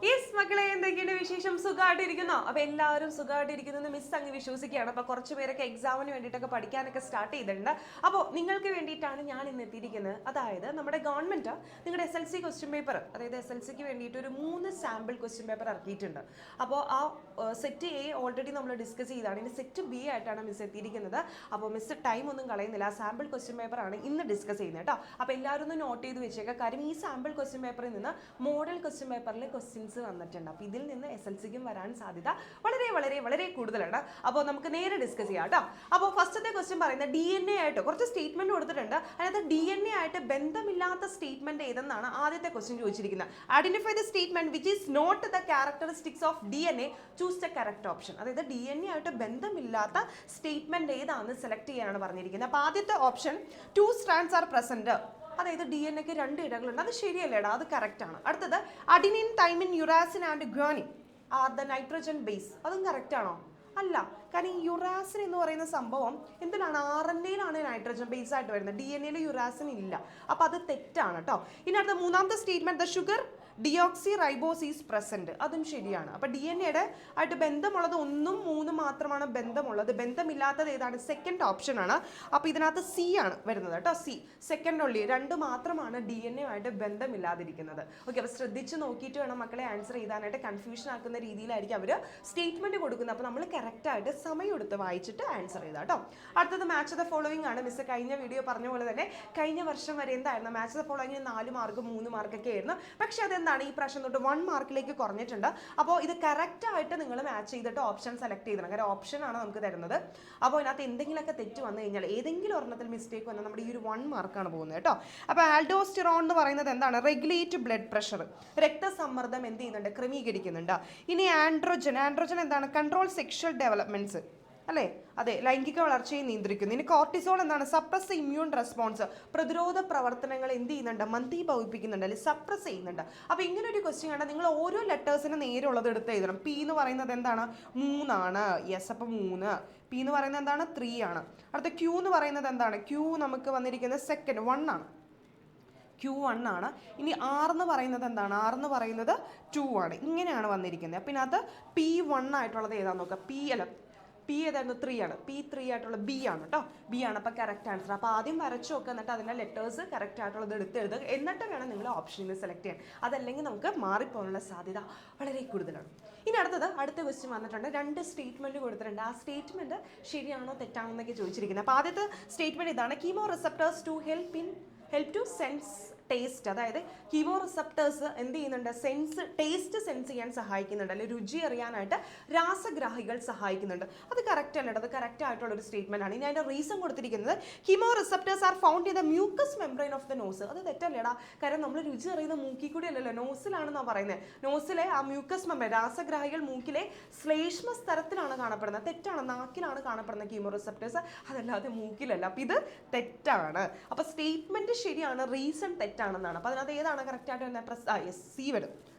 Yes മക്കളെ, എന്തൊക്കെയാണ് വിശേഷം? സുഖമായിട്ടിരിക്കുന്നോ? അപ്പൊ എല്ലാവരും സുഖമായിട്ടിരിക്കുന്നു മിസ് അങ്ങ് വിശ്വസിക്കുകയാണ്. അപ്പൊ കുറച്ച് പേരൊക്കെ എക്സാമിന് വേണ്ടിയിട്ടൊക്കെ പഠിക്കാനൊക്കെ സ്റ്റാർട്ട് ചെയ്തിട്ടുണ്ട്. അപ്പോൾ നിങ്ങൾക്ക് വേണ്ടിയിട്ടാണ് ഞാൻ ഇന്ന് എത്തിയിരിക്കുന്നത്. അതായത് നമ്മുടെ ഗവൺമെന്റ് നിങ്ങളുടെ SLC ക്വസ്റ്റ്യൻ പേപ്പർ, അതായത് SLCക്ക് വേണ്ടിയിട്ട് ഒരു 3 സാമ്പിൾ ക്വസ്റ്റ്യൻ പേപ്പർ ഇറക്കിയിട്ടുണ്ട്. അപ്പോൾ ആ സെറ്റ് എ ഓൾറെഡി നമ്മൾ ഡിസ്കസ് ചെയ്താണ്. ഇനി സെറ്റ് ബി ആയിട്ടാണ് മിസ് എത്തിയിരിക്കുന്നത്. അപ്പോൾ മിസ് ടൈം ഒന്നും കളയുന്നില്ല, സാമ്പിൾ ക്വസ്റ്റ്യൻ പേപ്പർ ആണ് ഇന്ന് ഡിസ്കസ് ചെയ്യുന്നത് കേട്ടോ. അപ്പോൾ എല്ലാവരും ഒന്ന് നോട്ട് ചെയ്ത് വെച്ചേക്കാം. കാര്യം ഈ സാമ്പിൾ ക്വസ്റ്റ്യൻ പേപ്പറിൽ നിന്ന് മോഡൽ ക്വസ്റ്റ്യൻ പേപ്പറിൽ ക്വസ്റ്റ്യൻസ് വന്നിട്ടുണ്ട്. അപ്പോൾ ഇതിൽ നിന്ന് SLCക്കും വരാൻ സാധ്യത വളരെ വളരെ വളരെ കൂടുതലാണ്. അപ്പോൾ നമുക്ക് നേരെ ഡിസ്കസ് ചെയ്യാം കേട്ടോ. അപ്പോൾ ഫസ്റ്റത്തെ ക്വസ്റ്റ്യൻ പറയുന്നത് DNA ആയിട്ട് കുറച്ച് സ്റ്റേറ്റ്മെന്റ് കൊടുത്തിട്ടുണ്ട്. അതിനകത്ത് DNA ആയിട്ട് ബന്ധമില്ലാത്ത സ്റ്റേറ്റ്മെന്റ് ഏതെന്നാണ് ആദ്യത്തെ ക്വസ്റ്റ്യൻ ചോദിച്ചിരിക്കുന്നത്. Identify the statement which is not the characteristics of DNA, choose the correct option. അതായത് DNA ആയിട്ട് ബന്ധമില്ലാത്ത സ്റ്റേറ്റ്മെന്റ് ഏതാണെന്ന് സെലക്ട് ചെയ്യാനാണ് പറഞ്ഞിരിക്കുന്നത്. അപ്പോൾ ആദ്യത്തെ ഓപ്ഷൻ 2 strands are present, അതായത് DNA-ക്ക് 2 ഇടകളുണ്ട്. അത് ശരിയല്ലേടാ, അത് കറക്റ്റ് ആണ്. അടുത്തത് adenine, thymine, uracil and guanine are the nitrogen base. അതും കറക്റ്റ് ആണോ? അല്ല. കാരണം ഈ യുറാസിൻ എന്ന് പറയുന്ന സംഭവം എന്തിനാണ്? RNA-യിലാണ് നൈട്രജൻ ബേസ് ആയിട്ട് വരുന്നത്. DNA-യിൽ യുറാസിൻ ഇല്ല. അപ്പം അത് തെറ്റാണ് കേട്ടോ. ഇനി അടുത്ത മൂന്നാമത്തെ statement, the sugar deoxy ribose is present. അതും ശരിയാണ്. അപ്പം DNA-യുടെ ആയിട്ട് ബന്ധമുള്ളത് 1ഉം 3ഉം മാത്രമാണ് ബന്ധമുള്ളത്. ബന്ധമില്ലാത്തത് ഏതാണ്? സെക്കൻഡ് ഓപ്ഷൻ ആണ്. അപ്പോൾ ഇതിനകത്ത് C ആണ് വരുന്നത് കേട്ടോ. C സെക്കൻഡ് ഉള്ളി 2 മാത്രമാണ് DNA ആയിട്ട് ബന്ധമില്ലാതിരിക്കുന്നത്. ഓക്കെ, അപ്പോൾ ശ്രദ്ധിച്ച് നോക്കിയിട്ട് വേണം മക്കളെ ആൻസർ ചെയ്താനായിട്ട്. കൺഫ്യൂഷൻ ആക്കുന്ന രീതിയിലായിരിക്കും അവർ സ്റ്റേറ്റ്മെന്റ് കൊടുക്കുന്നത്. അപ്പോൾ നമ്മൾ കറക്റ്റായിട്ട് സമയം എടുത്ത് വായിച്ചിട്ട് ആൻസർ ചെയ്താൽ കേട്ടോ. അടുത്തത് മാച്ച് ദ ഫോളോവിങ് ആണ്. മിസ് കഴിഞ്ഞ വീഡിയോ പറഞ്ഞ പോലെ തന്നെ കഴിഞ്ഞ വർഷം വരെ എന്തായിരുന്നു? മാച്ച് ദ ഫോളോവിങ് 4 മാർക്ക് 3 മാർക്കൊക്കെ ആയിരുന്നു. പക്ഷേ അതെന്താണ് ഈ പ്രാവശ്യം തൊട്ട് 1 മാർക്കിലേക്ക് കുറഞ്ഞിട്ടുണ്ട്. അപ്പോൾ ഇത് കറക്റ്റായിട്ട് നിങ്ങൾ മാച്ച് ചെയ്തിട്ട് ഓപ്ഷൻ സെലക്ട് ചെയ്യണം. കാരണം ഓപ്ഷൻ ആണ് നമുക്ക് തരുന്നത്. അപ്പോൾ ഇതിനകത്ത് എന്തെങ്കിലുമൊക്കെ തെറ്റ് വന്നു കഴിഞ്ഞാൽ, ഏതെങ്കിലും ഒരെണ്ണത്തിൽ മിസ്റ്റേക്ക് വന്നാൽ നമ്മുടെ ഈ ഒരു 1 മാർക്കാണ് പോകുന്നത് കേട്ടോ. അപ്പോൾ ആൽഡോസ്റ്റിറോൺ എന്ന് പറയുന്നത് എന്താണ്? റെഗുലേറ്റ് ബ്ലഡ് പ്രഷർ, രക്തസമ്മർദ്ദം എന്ത് ചെയ്യുന്നുണ്ട്? ക്രമീകരിക്കുന്നുണ്ട്. ഇനി ആൻഡ്രോജൻ എന്താണ്? കൺട്രോൾ സെക്ഷൽ ഡെവലപ്മെന്റ്സ് അല്ലേ? അതെ, ലൈംഗിക വളർച്ചയെ നിയന്ത്രിക്കുന്നു. ഇനി കോർട്ടിസോൾ എന്താണ്? സപ്രസ് ഇമ്മ്യൂൺ റെസ്പോൺസ്, പ്രതിരോധ പ്രവർത്തനങ്ങൾ എന്ത് ചെയ്യുന്നുണ്ട്? മന്ദീഭവിപ്പിക്കുന്നുണ്ട്, അല്ലെങ്കിൽ സപ്രസ് ചെയ്യുന്നുണ്ട്. അപ്പോൾ ഇങ്ങനെ ഒരു ക്വസ്റ്റ്യൻ ആണ്. നിങ്ങൾ ഓരോ ലെറ്റേഴ്സിന് നേരെയുള്ളത് എടുത്ത് എഴുതണം. P എന്ന് പറയുന്നത് എന്താണ്? 3 ആണ്. യെസ്, അപ്പോൾ 3. P എന്ന് പറയുന്നത് എന്താണ്? 3 ആണ്. അടുത്ത Q എന്ന് പറയുന്നത് എന്താണ്? Q നമുക്ക് വന്നിരിക്കുന്നത് സെക്കൻഡ് 1 ആണ്. Q1 ആണ്. ഇനി R എന്ന് പറയുന്നത് എന്താണ്? R എന്ന് പറയുന്നത് 2 ആണ്. ഇങ്ങനെയാണ് വന്നിരിക്കുന്നത്. പിന്നെ അത് P1 ആയിട്ടുള്ളത് ഏതാണെന്ന് നോക്കാം. P ഏതായിരുന്നു? 3 ആണ്. P3 ആയിട്ടുള്ള B ആണ് കേട്ടോ. B ആണ്. അപ്പോൾ കറക്റ്റ് ആൻസർ. അപ്പോൾ ആദ്യം വരച്ചു നോക്കുക, എന്നിട്ട് അതിൻ്റെ ലെറ്റേഴ്സ് കറക്റ്റ് ആയിട്ടുള്ളത് എടുത്ത് എഴുതുക. എന്നിട്ട് വേണം നിങ്ങൾ ഓപ്ഷനിൽ സെലക്ട് ചെയ്യാൻ. അതല്ലെങ്കിൽ നമുക്ക് മാറിപ്പോകാനുള്ള സാധ്യത വളരെ കൂടുതലാണ്. ഇനി അടുത്ത ക്വസ്റ്റ്യൻ വന്നിട്ടുണ്ട്. 2 സ്റ്റേറ്റ്മെന്റ് കൊടുത്തിട്ടുണ്ട്. ആ സ്റ്റേറ്റ്മെന്റ് ശരിയാണോ തെറ്റാണോ എന്നൊക്കെ ചോദിച്ചിരിക്കുന്നത്. അപ്പോൾ ആദ്യത്തെ സ്റ്റേറ്റ്മെന്റ് ഇതാണ്, chemoreceptors to help to sense taste. അതായത് കീമോ റിസപ്റ്റേഴ്സ് എന്ത് ചെയ്യുന്നുണ്ട്? ടേസ്റ്റ് സെൻസ് ചെയ്യാൻ സഹായിക്കുന്നുണ്ട്, അല്ലെങ്കിൽ രുചി അറിയാനായിട്ട് രാസഗ്രാഹികൾ സഹായിക്കുന്നുണ്ട്. അത് കറക്റ്റ് അല്ല, അത് കറക്റ്റ് ആയിട്ടുള്ള ഒരു സ്റ്റേറ്റ്മെന്റ് ആണ്. ഇനി അതിന്റെ റീസൺ കൊടുത്തിരിക്കുന്നത്, chemoreceptors are found in the mucus membrane of the nose. അത് തെറ്റല്ലേടാ. കാരണം നമ്മൾ രുചി അറിയുന്ന മൂക്കിൽ കൂടി അല്ലല്ലോ, നോസിലാണെന്നാണ് പറയുന്നത്. നോസിലെ ആ മ്യൂക്കസ് മെംബ്രെയിൻ, രാസഗ്രാഹികൾ മൂക്കിലെ ശ്ലേഷ്മ സ്തരത്തിലാണ് കാണപ്പെടുന്നത്. തെറ്റാണ്. നാക്കിലാണ് കാണപ്പെടുന്നത് കീമോ റിസപ്റ്റേഴ്സ്, അതല്ലാതെ മൂക്കിലല്ല. അപ്പം ഇത് തെറ്റാണ്. അപ്പം സ്റ്റേറ്റ്മെന്റ് ശരിയാണ്, റീസൺ തെറ്റാണെന്നാണ്. അപ്പോൾ അതിനകത്ത് ഏതാണ് കറക്റ്റ് ആയിട്ട് വരുന്നത്? C വരും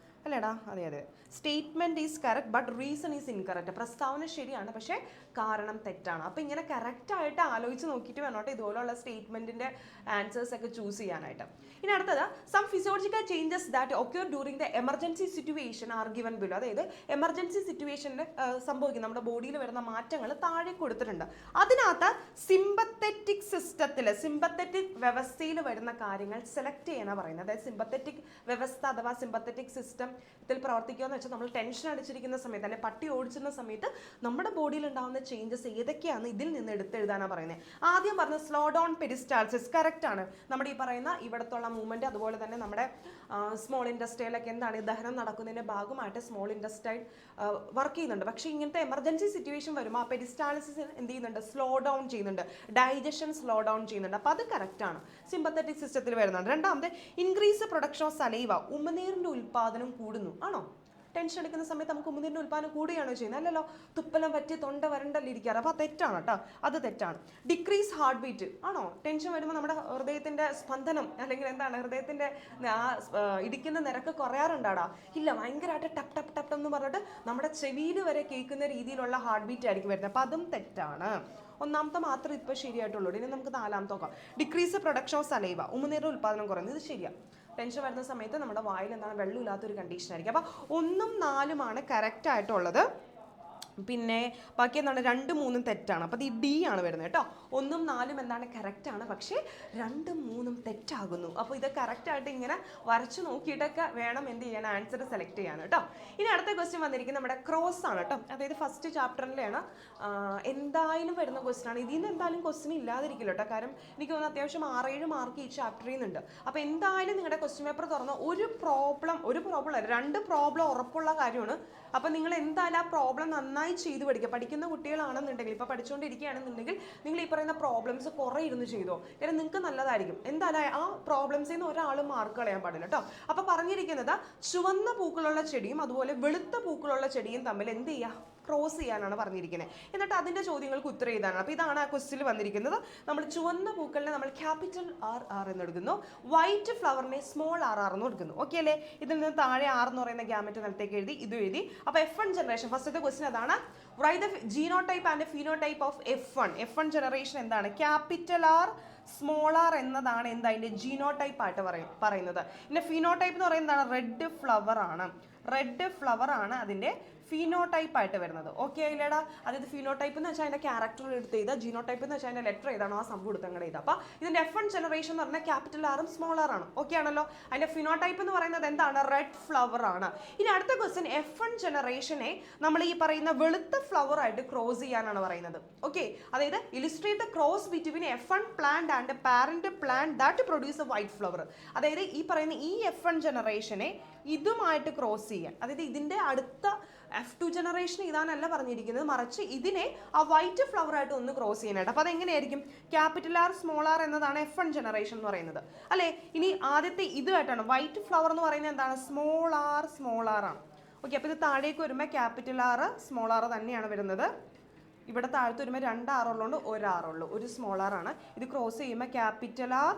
അല്ലേടാ? അതെ. Statement is correct but reason is incorrect. പ്രസ്താവന ശരിയാണ്, പക്ഷേ കാരണം തെറ്റാണ്. അപ്പോൾ ഇങ്ങനെ കറക്റ്റായിട്ട് ആലോചിച്ച് നോക്കിയിട്ട് വേണോട്ടെ ഇതുപോലുള്ള സ്റ്റേറ്റ്മെന്റിന്റെ ആൻസേഴ്സ് ഒക്കെ ചൂസ് ചെയ്യാനായിട്ട്. ഇനി അടുത്തത്, some physiological changes that occur during the emergency situation are given below. അതായത് എമർജൻസി സിറ്റുവേഷനിൽ സംഭവിക്കുന്ന നമ്മുടെ ബോഡിയിൽ വരുന്ന മാറ്റങ്ങൾ താഴെ കൊടുത്തിട്ടുണ്ട്. അതിനകത്ത് സിമ്പത്തറ്റിക് വ്യവസ്ഥയിൽ വരുന്ന കാര്യങ്ങൾ സെലക്ട് ചെയ്യാനാണ് പറയുന്നത്. അതായത് സിമ്പത്തറ്റിക് വ്യവസ്ഥ അഥവാ സിമ്പത്തറ്റിക് സിസ്റ്റം ത്തിൽ പ്രവർത്തിക്കുക എന്ന് വെച്ചാൽ, നമ്മൾ ടെൻഷൻ അടിച്ചിരിക്കുന്ന സമയത്ത്, അല്ലെങ്കിൽ പട്ടി ഓടിച്ചിരുന്ന സമയത്ത് നമ്മുടെ ബോഡിയിൽ ഉണ്ടാകുന്ന ചേഞ്ചസ് ഏതൊക്കെയാണ് ഇതിൽ നിന്ന് എടുത്തെഴുതാനാണ് പറയുന്നത്. ആദ്യം പറഞ്ഞ സ്ലോ ഡൗൺ പെരിസ്റ്റാൾസിസ് കറക്റ്റ് ആണ്. നമ്മുടെ ഈ പറയുന്ന ഇവിടത്തുള്ള മൂവ്മെന്റ്, അതുപോലെ തന്നെ നമ്മുടെ സ്മോൾ ഇൻഡസ്ട്രിയിലൊക്കെ എന്താണ് ദഹനം നടക്കുന്നതിന്റെ ഭാഗമായിട്ട് സ്മോൾ ഇൻഡസ്ട്രൈൽ വർക്ക് ചെയ്യുന്നുണ്ട്. പക്ഷേ ഇങ്ങനത്തെ എമർജൻസി സിറ്റുവേഷൻ വരുമ്പോൾ ആ പെരിസ്റ്റാൾസിസ് എന്ത് ചെയ്യുന്നുണ്ട്? സ്ലോ ഡൗൺ ചെയ്യുന്നുണ്ട്, ഡൈജഷൻ സ്ലോ ഡൗൺ ചെയ്യുന്നുണ്ട്. അപ്പോൾ അത് കറക്റ്റ് ആണ്, സിമ്പത്തറ്റിക് സിസ്റ്റത്തിൽ വരുന്നുണ്ട്. രണ്ടാമത്, ഇൻക്രീസ് പ്രൊഡക്ഷൻ ഓഫ് സലൈവ, ഉമിനീരിന്റെ ഉൽപ്പാദനം കൂടുന്നു. ആണോ? ടെൻഷൻ എടുക്കുന്ന സമയത്ത് നമുക്ക് ഉമിനീരിന്റെ ഉൽപ്പാദനം കൂടുകയാണോ ചെയ്യുന്നത്? അല്ലല്ലോ, തുപ്പലം പറ്റി തൊണ്ട വരണ്ടല്ലേ ഇരിക്കാറ്. അപ്പോൾ തെറ്റാണ് കേട്ടോ, അത് തെറ്റാണ്. ഡിക്രീസ് ഹാർട്ട് ബീറ്റ് ആണോ? ടെൻഷൻ വരുമ്പോൾ നമ്മുടെ ഹൃദയത്തിന്റെ സ്പന്ദനം, അല്ലെങ്കിൽ എന്താണ് ഹൃദയത്തിന്റെ ഇടിക്കുന്ന നിരക്ക് കുറയാറുണ്ടാടാ? ഇല്ല, ഭയങ്കരമായിട്ട് ടപ് ടപ് ടപ് എന്ന് പറഞ്ഞിട്ട് നമ്മുടെ ചെവിയിൽ വരെ കേൾക്കുന്ന രീതിയിലുള്ള ഹാർട്ട് ബീറ്റ് ആയിരിക്കും വരുന്നത്. അപ്പോൾ അതും തെറ്റാണ്. ഒന്നാമത്തെ മാത്രം ഇപ്പോൾ ശരിയായിട്ടുള്ളൂ. ഇനി നമുക്ക് നാലാമത്തെ നോക്കാം. ഡിക്രീസ് പ്രൊഡക്ഷൻ ഓഫ് സലൈവ, ഉമിനീരിന്റെ ഉൽപ്പാദനം കുറയുന്നത്. ഇത് ശരിയാണ്. ടെൻഷൻ വരുന്ന സമയത്ത് നമ്മുടെ വായിൽ എന്താണ് വെള്ളമില്ലാത്തൊരു കണ്ടീഷൻ ആയിരിക്കും. അപ്പോൾ 1ഉം 4ഉമാണ് കറക്റ്റ് ആയിട്ടുള്ളത്. പിന്നെ ബാക്കി എന്താണ് 2ഉം 3ഉം തെറ്റാണ്. അപ്പോൾ ഈ ഡി ആണ് വരുന്നത് കേട്ടോ. 1ഉം 4ഉം എന്താണ് കറക്റ്റാണ്, പക്ഷേ 2ഉം 3ഉം തെറ്റാകുന്നു. അപ്പോൾ ഇത് കറക്റ്റായിട്ട് ഇങ്ങനെ വരച്ച് നോക്കിയിട്ടൊക്കെ വേണം എന്ത് ചെയ്യാൻ, ആൻസർ സെലക്ട് ചെയ്യാൻ കേട്ടോ. ഇനി അടുത്ത ക്വസ്റ്റ്യൻ വന്നിരിക്കുന്നത് നമ്മുടെ ക്രോസ് ആണ് കേട്ടോ. അതായത് ഫസ്റ്റ് ചാപ്റ്ററിലാണ് എന്തായാലും വരുന്ന ക്വസ്റ്റ്യൻ ആണ്. ഇതിൽ നിന്ന് എന്തായാലും ക്വസ്റ്റ്യൻ ഇല്ലാതിരിക്കില്ല കേട്ടോ. കാരണം എനിക്ക് തോന്നുന്നു അത്യാവശ്യം 6-7 മാർക്ക് ഈ ചാപ്റ്ററിൽ നിന്നുണ്ട്. അപ്പോൾ എന്തായാലും നിങ്ങളുടെ ക്വസ്റ്റ്യൻ പേപ്പർ തുറന്ന ഒരു പ്രോബ്ലം 2 പ്രോബ്ലം ഉറപ്പുള്ള കാര്യമാണ്. അപ്പോൾ നിങ്ങൾ എന്തായാലും ആ പ്രോബ്ലം നന്നായി ചെയ്ത് പഠിക്കുന്ന കുട്ടികളാണെന്നുണ്ടെങ്കിൽ, ഇപ്പോൾ പഠിച്ചുകൊണ്ടിരിക്കുകയാണെന്നുണ്ടെങ്കിൽ നിങ്ങൾ ഈ പറയുന്ന പ്രോബ്ലംസ് കുറേ ഇരുന്ന് ചെയ്തോ. കാരണം നിങ്ങൾക്ക് നല്ലതായിരിക്കും. എന്തായാലും ആ പ്രോബ്ലംസിൽ നിന്ന് ഒരാളും മാർക്ക് കളയാൻ പാടില്ല കേട്ടോ. അപ്പോൾ പറഞ്ഞിരിക്കുന്നത് ചുവന്ന പൂക്കളുള്ള ചെടിയും അതുപോലെ വെളുത്ത പൂക്കളുള്ള ചെടിയും തമ്മിൽ എന്ത് ചെയ്യുക, ക്രോസ് ചെയ്യാനാണ് പറഞ്ഞിരിക്കുന്നത്. എന്നിട്ട് അതിൻ്റെ ചോദ്യങ്ങൾക്ക് ഉത്തരം എഴുതാനാണ്. അപ്പോൾ ഇതാണ് ആ ക്വസ്റ്റ്യനിൽ വന്നിരിക്കുന്നത്. നമ്മൾ ചുവന്ന പൂക്കളിനെ നമ്മൾ ക്യാപിറ്റൽ ആർ എന്ന് എടുക്കുന്നു, വൈറ്റ് ഫ്ലവറിനെ സ്മോൾ ആർ എന്ന് എടുക്കുന്നു. ഓക്കെ അല്ലേ? ഇതിൽ നിന്ന് താഴെ ആർ എന്ന് പറയുന്ന ഗ്യാമറ്റ് നിലത്തേക്ക് എഴുതി, ഇതും എഴുതി. അപ്പോൾ F1 ജനറേഷൻ ഫസ്റ്റത്തെ ക്വസ്റ്റ്യൻ അതാണ്. Write the genotype and phenotype of F1 generation എന്താണ്? ക്യാപിറ്റൽ ആർ സ്മോൾ ആർ എന്നതാണ് എന്താ അതിൻ്റെ ജീനോടൈപ്പ് ആയിട്ട് പറയുന്നത്. പിന്നെ ഫിനോടൈപ്പ് എന്ന് പറയുന്നത് റെഡ് ഫ്ലവർ ആണ് അതിൻ്റെ ഫിനോടൈപ്പ് ആയിട്ട് വരുന്നത്. ഓക്കെ ആയില്ലേടാ? അതായത് ഫിനോടൈപ്പ് എന്ന് വെച്ചാൽ അതിൻ്റെ ക്യാരക്ടർ എടുത്ത് ചെയ്താൽ, ജീനോടൈപ്പ് എന്ന് വെച്ചാൽ അതിൻ്റെ ലെറ്റർ ഏതാണോ ആ സംഭവം എടുത്ത് അങ്ങോട്ട് ചെയ്താൽ. അപ്പോൾ ഇതിൻ്റെ F1 ജനറേഷൻ എന്ന് പറഞ്ഞാൽ ക്യാപിറ്റൽ ആറും സ്മോൾ ആർ ആണ്. ഓക്കെ ആണല്ലോ? അതിൻ്റെ ഫിനോടൈപ്പ് എന്ന് പറയുന്നത് എന്താണ്? റെഡ് ഫ്ലവർ ആണ്. ഇനി അടുത്ത ക്വസ്റ്റ്യൻ, F1 ജനറേഷനെ നമ്മൾ ഈ പറയുന്ന വെളുത്ത ഫ്ലവർ ആയിട്ട് ക്രോസ് ചെയ്യാനാണ് പറയുന്നത്. ഓക്കെ, അതായത് illustrate the cross between F1 plant and parent plant that produce A white flower. അതായത് ഈ പറയുന്ന ഈ F1 ജനറേഷനെ ഇതുമായിട്ട് ക്രോസ് ചെയ്യാൻ, അതായത് ഇതിൻ്റെ അടുത്ത F2 ജനറേഷൻ ഇതാണല്ല പറഞ്ഞിരിക്കുന്നത്, മറിച്ച് ഇതിനെ ആ വൈറ്റ് ഫ്ലവർ ആയിട്ട് ഒന്ന് ക്രോസ് ചെയ്യാനായിട്ട്. അപ്പോൾ അതെങ്ങനെയായിരിക്കും? ക്യാപിറ്റൽ ആർ സ്മോൾ ആർ എന്നതാണ് F1 ജനറേഷൻ എന്ന് പറയുന്നത് അല്ലേ? ഇനി ആദ്യത്തെ ഇതായിട്ടാണ് വൈറ്റ് ഫ്ലവർ എന്ന് പറയുന്നത് എന്താണ്? സ്മോൾ ആർ ആണ്. ഓക്കെ, അപ്പോൾ ഇത് താഴേക്ക് വരുമ്പോൾ ക്യാപിറ്റൽ ആർ സ്മോൾ ആർ തന്നെയാണ് വരുന്നത്. ഇവിടെ താഴത്ത് വരുമ്പോൾ 2 ആർ ഉള്ളതുകൊണ്ട് 1 ആർ ഉള്ളൂ, ഒരു സ്മോൾ ആർ ആണ്. ഇത് ക്രോസ് ചെയ്യുമ്പോൾ ക്യാപിറ്റൽ ആർ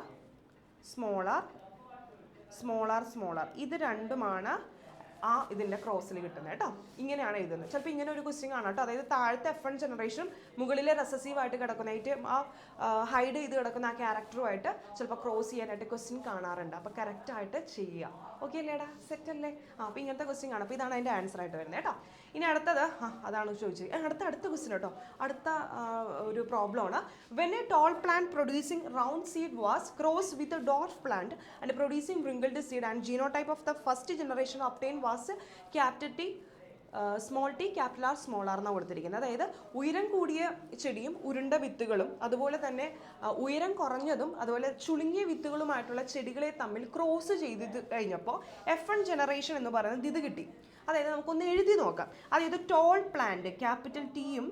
സ്മോൾ ആർ ഇത് രണ്ടുമാണ് ആ ഇതിൻ്റെ ക്രോസിൽ കിട്ടുന്നത് കേട്ടോ. ഇങ്ങനെയാണ് എഴുതുന്നത്. ചിലപ്പോൾ ഇങ്ങനെ ഒരു ക്വസ്റ്റ്യൻ കാണാം കേട്ടോ. അതായത് താഴത്തെ F1 ജനറേഷൻ മുകളിലെ റെസസീവ് ആയിട്ട് കിടക്കുന്ന ഏറ്റവും ആ ഹൈഡ് ചെയ്ത് കിടക്കുന്ന ആ ക്യാരക്ടറുമായിട്ട് ചിലപ്പോൾ ക്രോസ് ചെയ്യാനായിട്ട് ക്വസ്റ്റ്യൻ കാണാറുണ്ട്. അപ്പോൾ കറക്റ്റായിട്ട് ചെയ്യുക. ഓക്കെ അല്ലേടാ? സെറ്റ് അല്ലേ? അപ്പോൾ ഇങ്ങനത്തെ ക്വസ്റ്റ്യൻ കാണാം. അപ്പോൾ ഇതാണ് അതിൻ്റെ ആൻസർ ആയിട്ട് വരുന്നത് കേട്ടോ. ഇനി അടുത്തത് അതാണ് ചോദിച്ചത്. അടുത്ത ക്വസ്റ്റ്യൻ കേട്ടോ. അടുത്ത ഒരു പ്രോബ്ലം ആണ്. When A toll plant producing round seed was cross with a dwarf plant and producing wrinkled seed and genotype of the first generation obtained was capital T small T capital R small R എന്നാണ് കൊടുത്തിരിക്കുന്നത്. അതായത് ഉയരം കൂടിയ ചെടിയും ഉരുണ്ട വിത്തുകളും അതുപോലെ തന്നെ ഉയരം കുറഞ്ഞതും അതുപോലെ ചുളുങ്ങിയ വിത്തുകളുമായിട്ടുള്ള ചെടികളെ തമ്മിൽ ക്രോസ് ചെയ്ത് കഴിഞ്ഞപ്പോൾ F1 ജനറേഷൻ എന്ന് പറയുന്നത് ഇത് കിട്ടി. അതായത് നമുക്കൊന്ന് എഴുതി നോക്കാം. അതായത് ടോൾ പ്ലാന്റ് ക്യാപിറ്റൽ ടിയും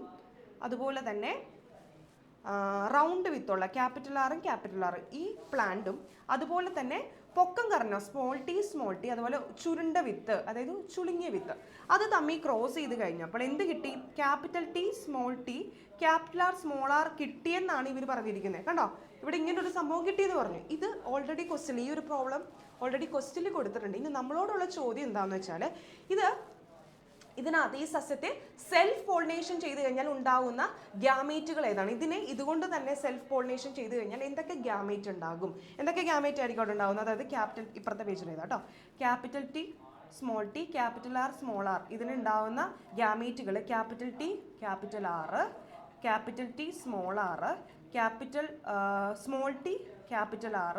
അതുപോലെ തന്നെ റൗണ്ട് വിത്തുള്ള ക്യാപിറ്റൽ ആറും ഈ പ്ലാന്റും അതുപോലെ തന്നെ പൊക്കം കറഞ്ഞ സ്മോൾ ടി അതുപോലെ ചുരുണ്ട വിത്ത് അതായത് ചുളുങ്ങിയ വിത്ത് അത് തമ്മിൽ ക്രോസ് ചെയ്ത് കഴിഞ്ഞപ്പോൾ എന്ത് കിട്ടി? Capital T capital R small R കിട്ടിയെന്നാണ് ഇവർ പറഞ്ഞിരിക്കുന്നത്. കണ്ടോ, ഇവിടെ ഇങ്ങനെ ഒരു സംഭവം കിട്ടിയെന്ന് പറഞ്ഞു. ഇത് ഓൾറെഡി ക്വസ്റ്റ്യൻ, ഈ ഒരു പ്രോബ്ലം ഓൾറെഡി ക്വസ്റ്റ്യനിൽ കൊടുത്തിട്ടുണ്ട്. ഇനി നമ്മളോടുള്ള ചോദ്യം എന്താണെന്ന് വെച്ചാൽ ഇതിനകത്ത് ഈ സസ്യത്തെ സെൽഫ് പോളിനേഷൻ ചെയ്ത് കഴിഞ്ഞാൽ ഉണ്ടാകുന്ന ഗ്യാമേറ്റുകൾ ഏതാണ്? ഇതിനെ ഇതുകൊണ്ട് തന്നെ സെൽഫ് പോളിനേഷൻ ചെയ്ത് കഴിഞ്ഞാൽ എന്തൊക്കെ ഗ്യാമേറ്റ് ഉണ്ടാകും? എന്തൊക്കെ ഗ്യാമേറ്റ് ആയിരിക്കും അവിടെ ഉണ്ടാകുന്നത്? അതായത് ക്യാപിറ്റൽ ഇപ്പുറത്തെ പേജിൽ എഴുതാം കേട്ടോ. Capital T small T capital R small R ഇതിനുണ്ടാവുന്ന ഗ്യാമേറ്റുകൾ capital T capital R capital T small R capital small T capital R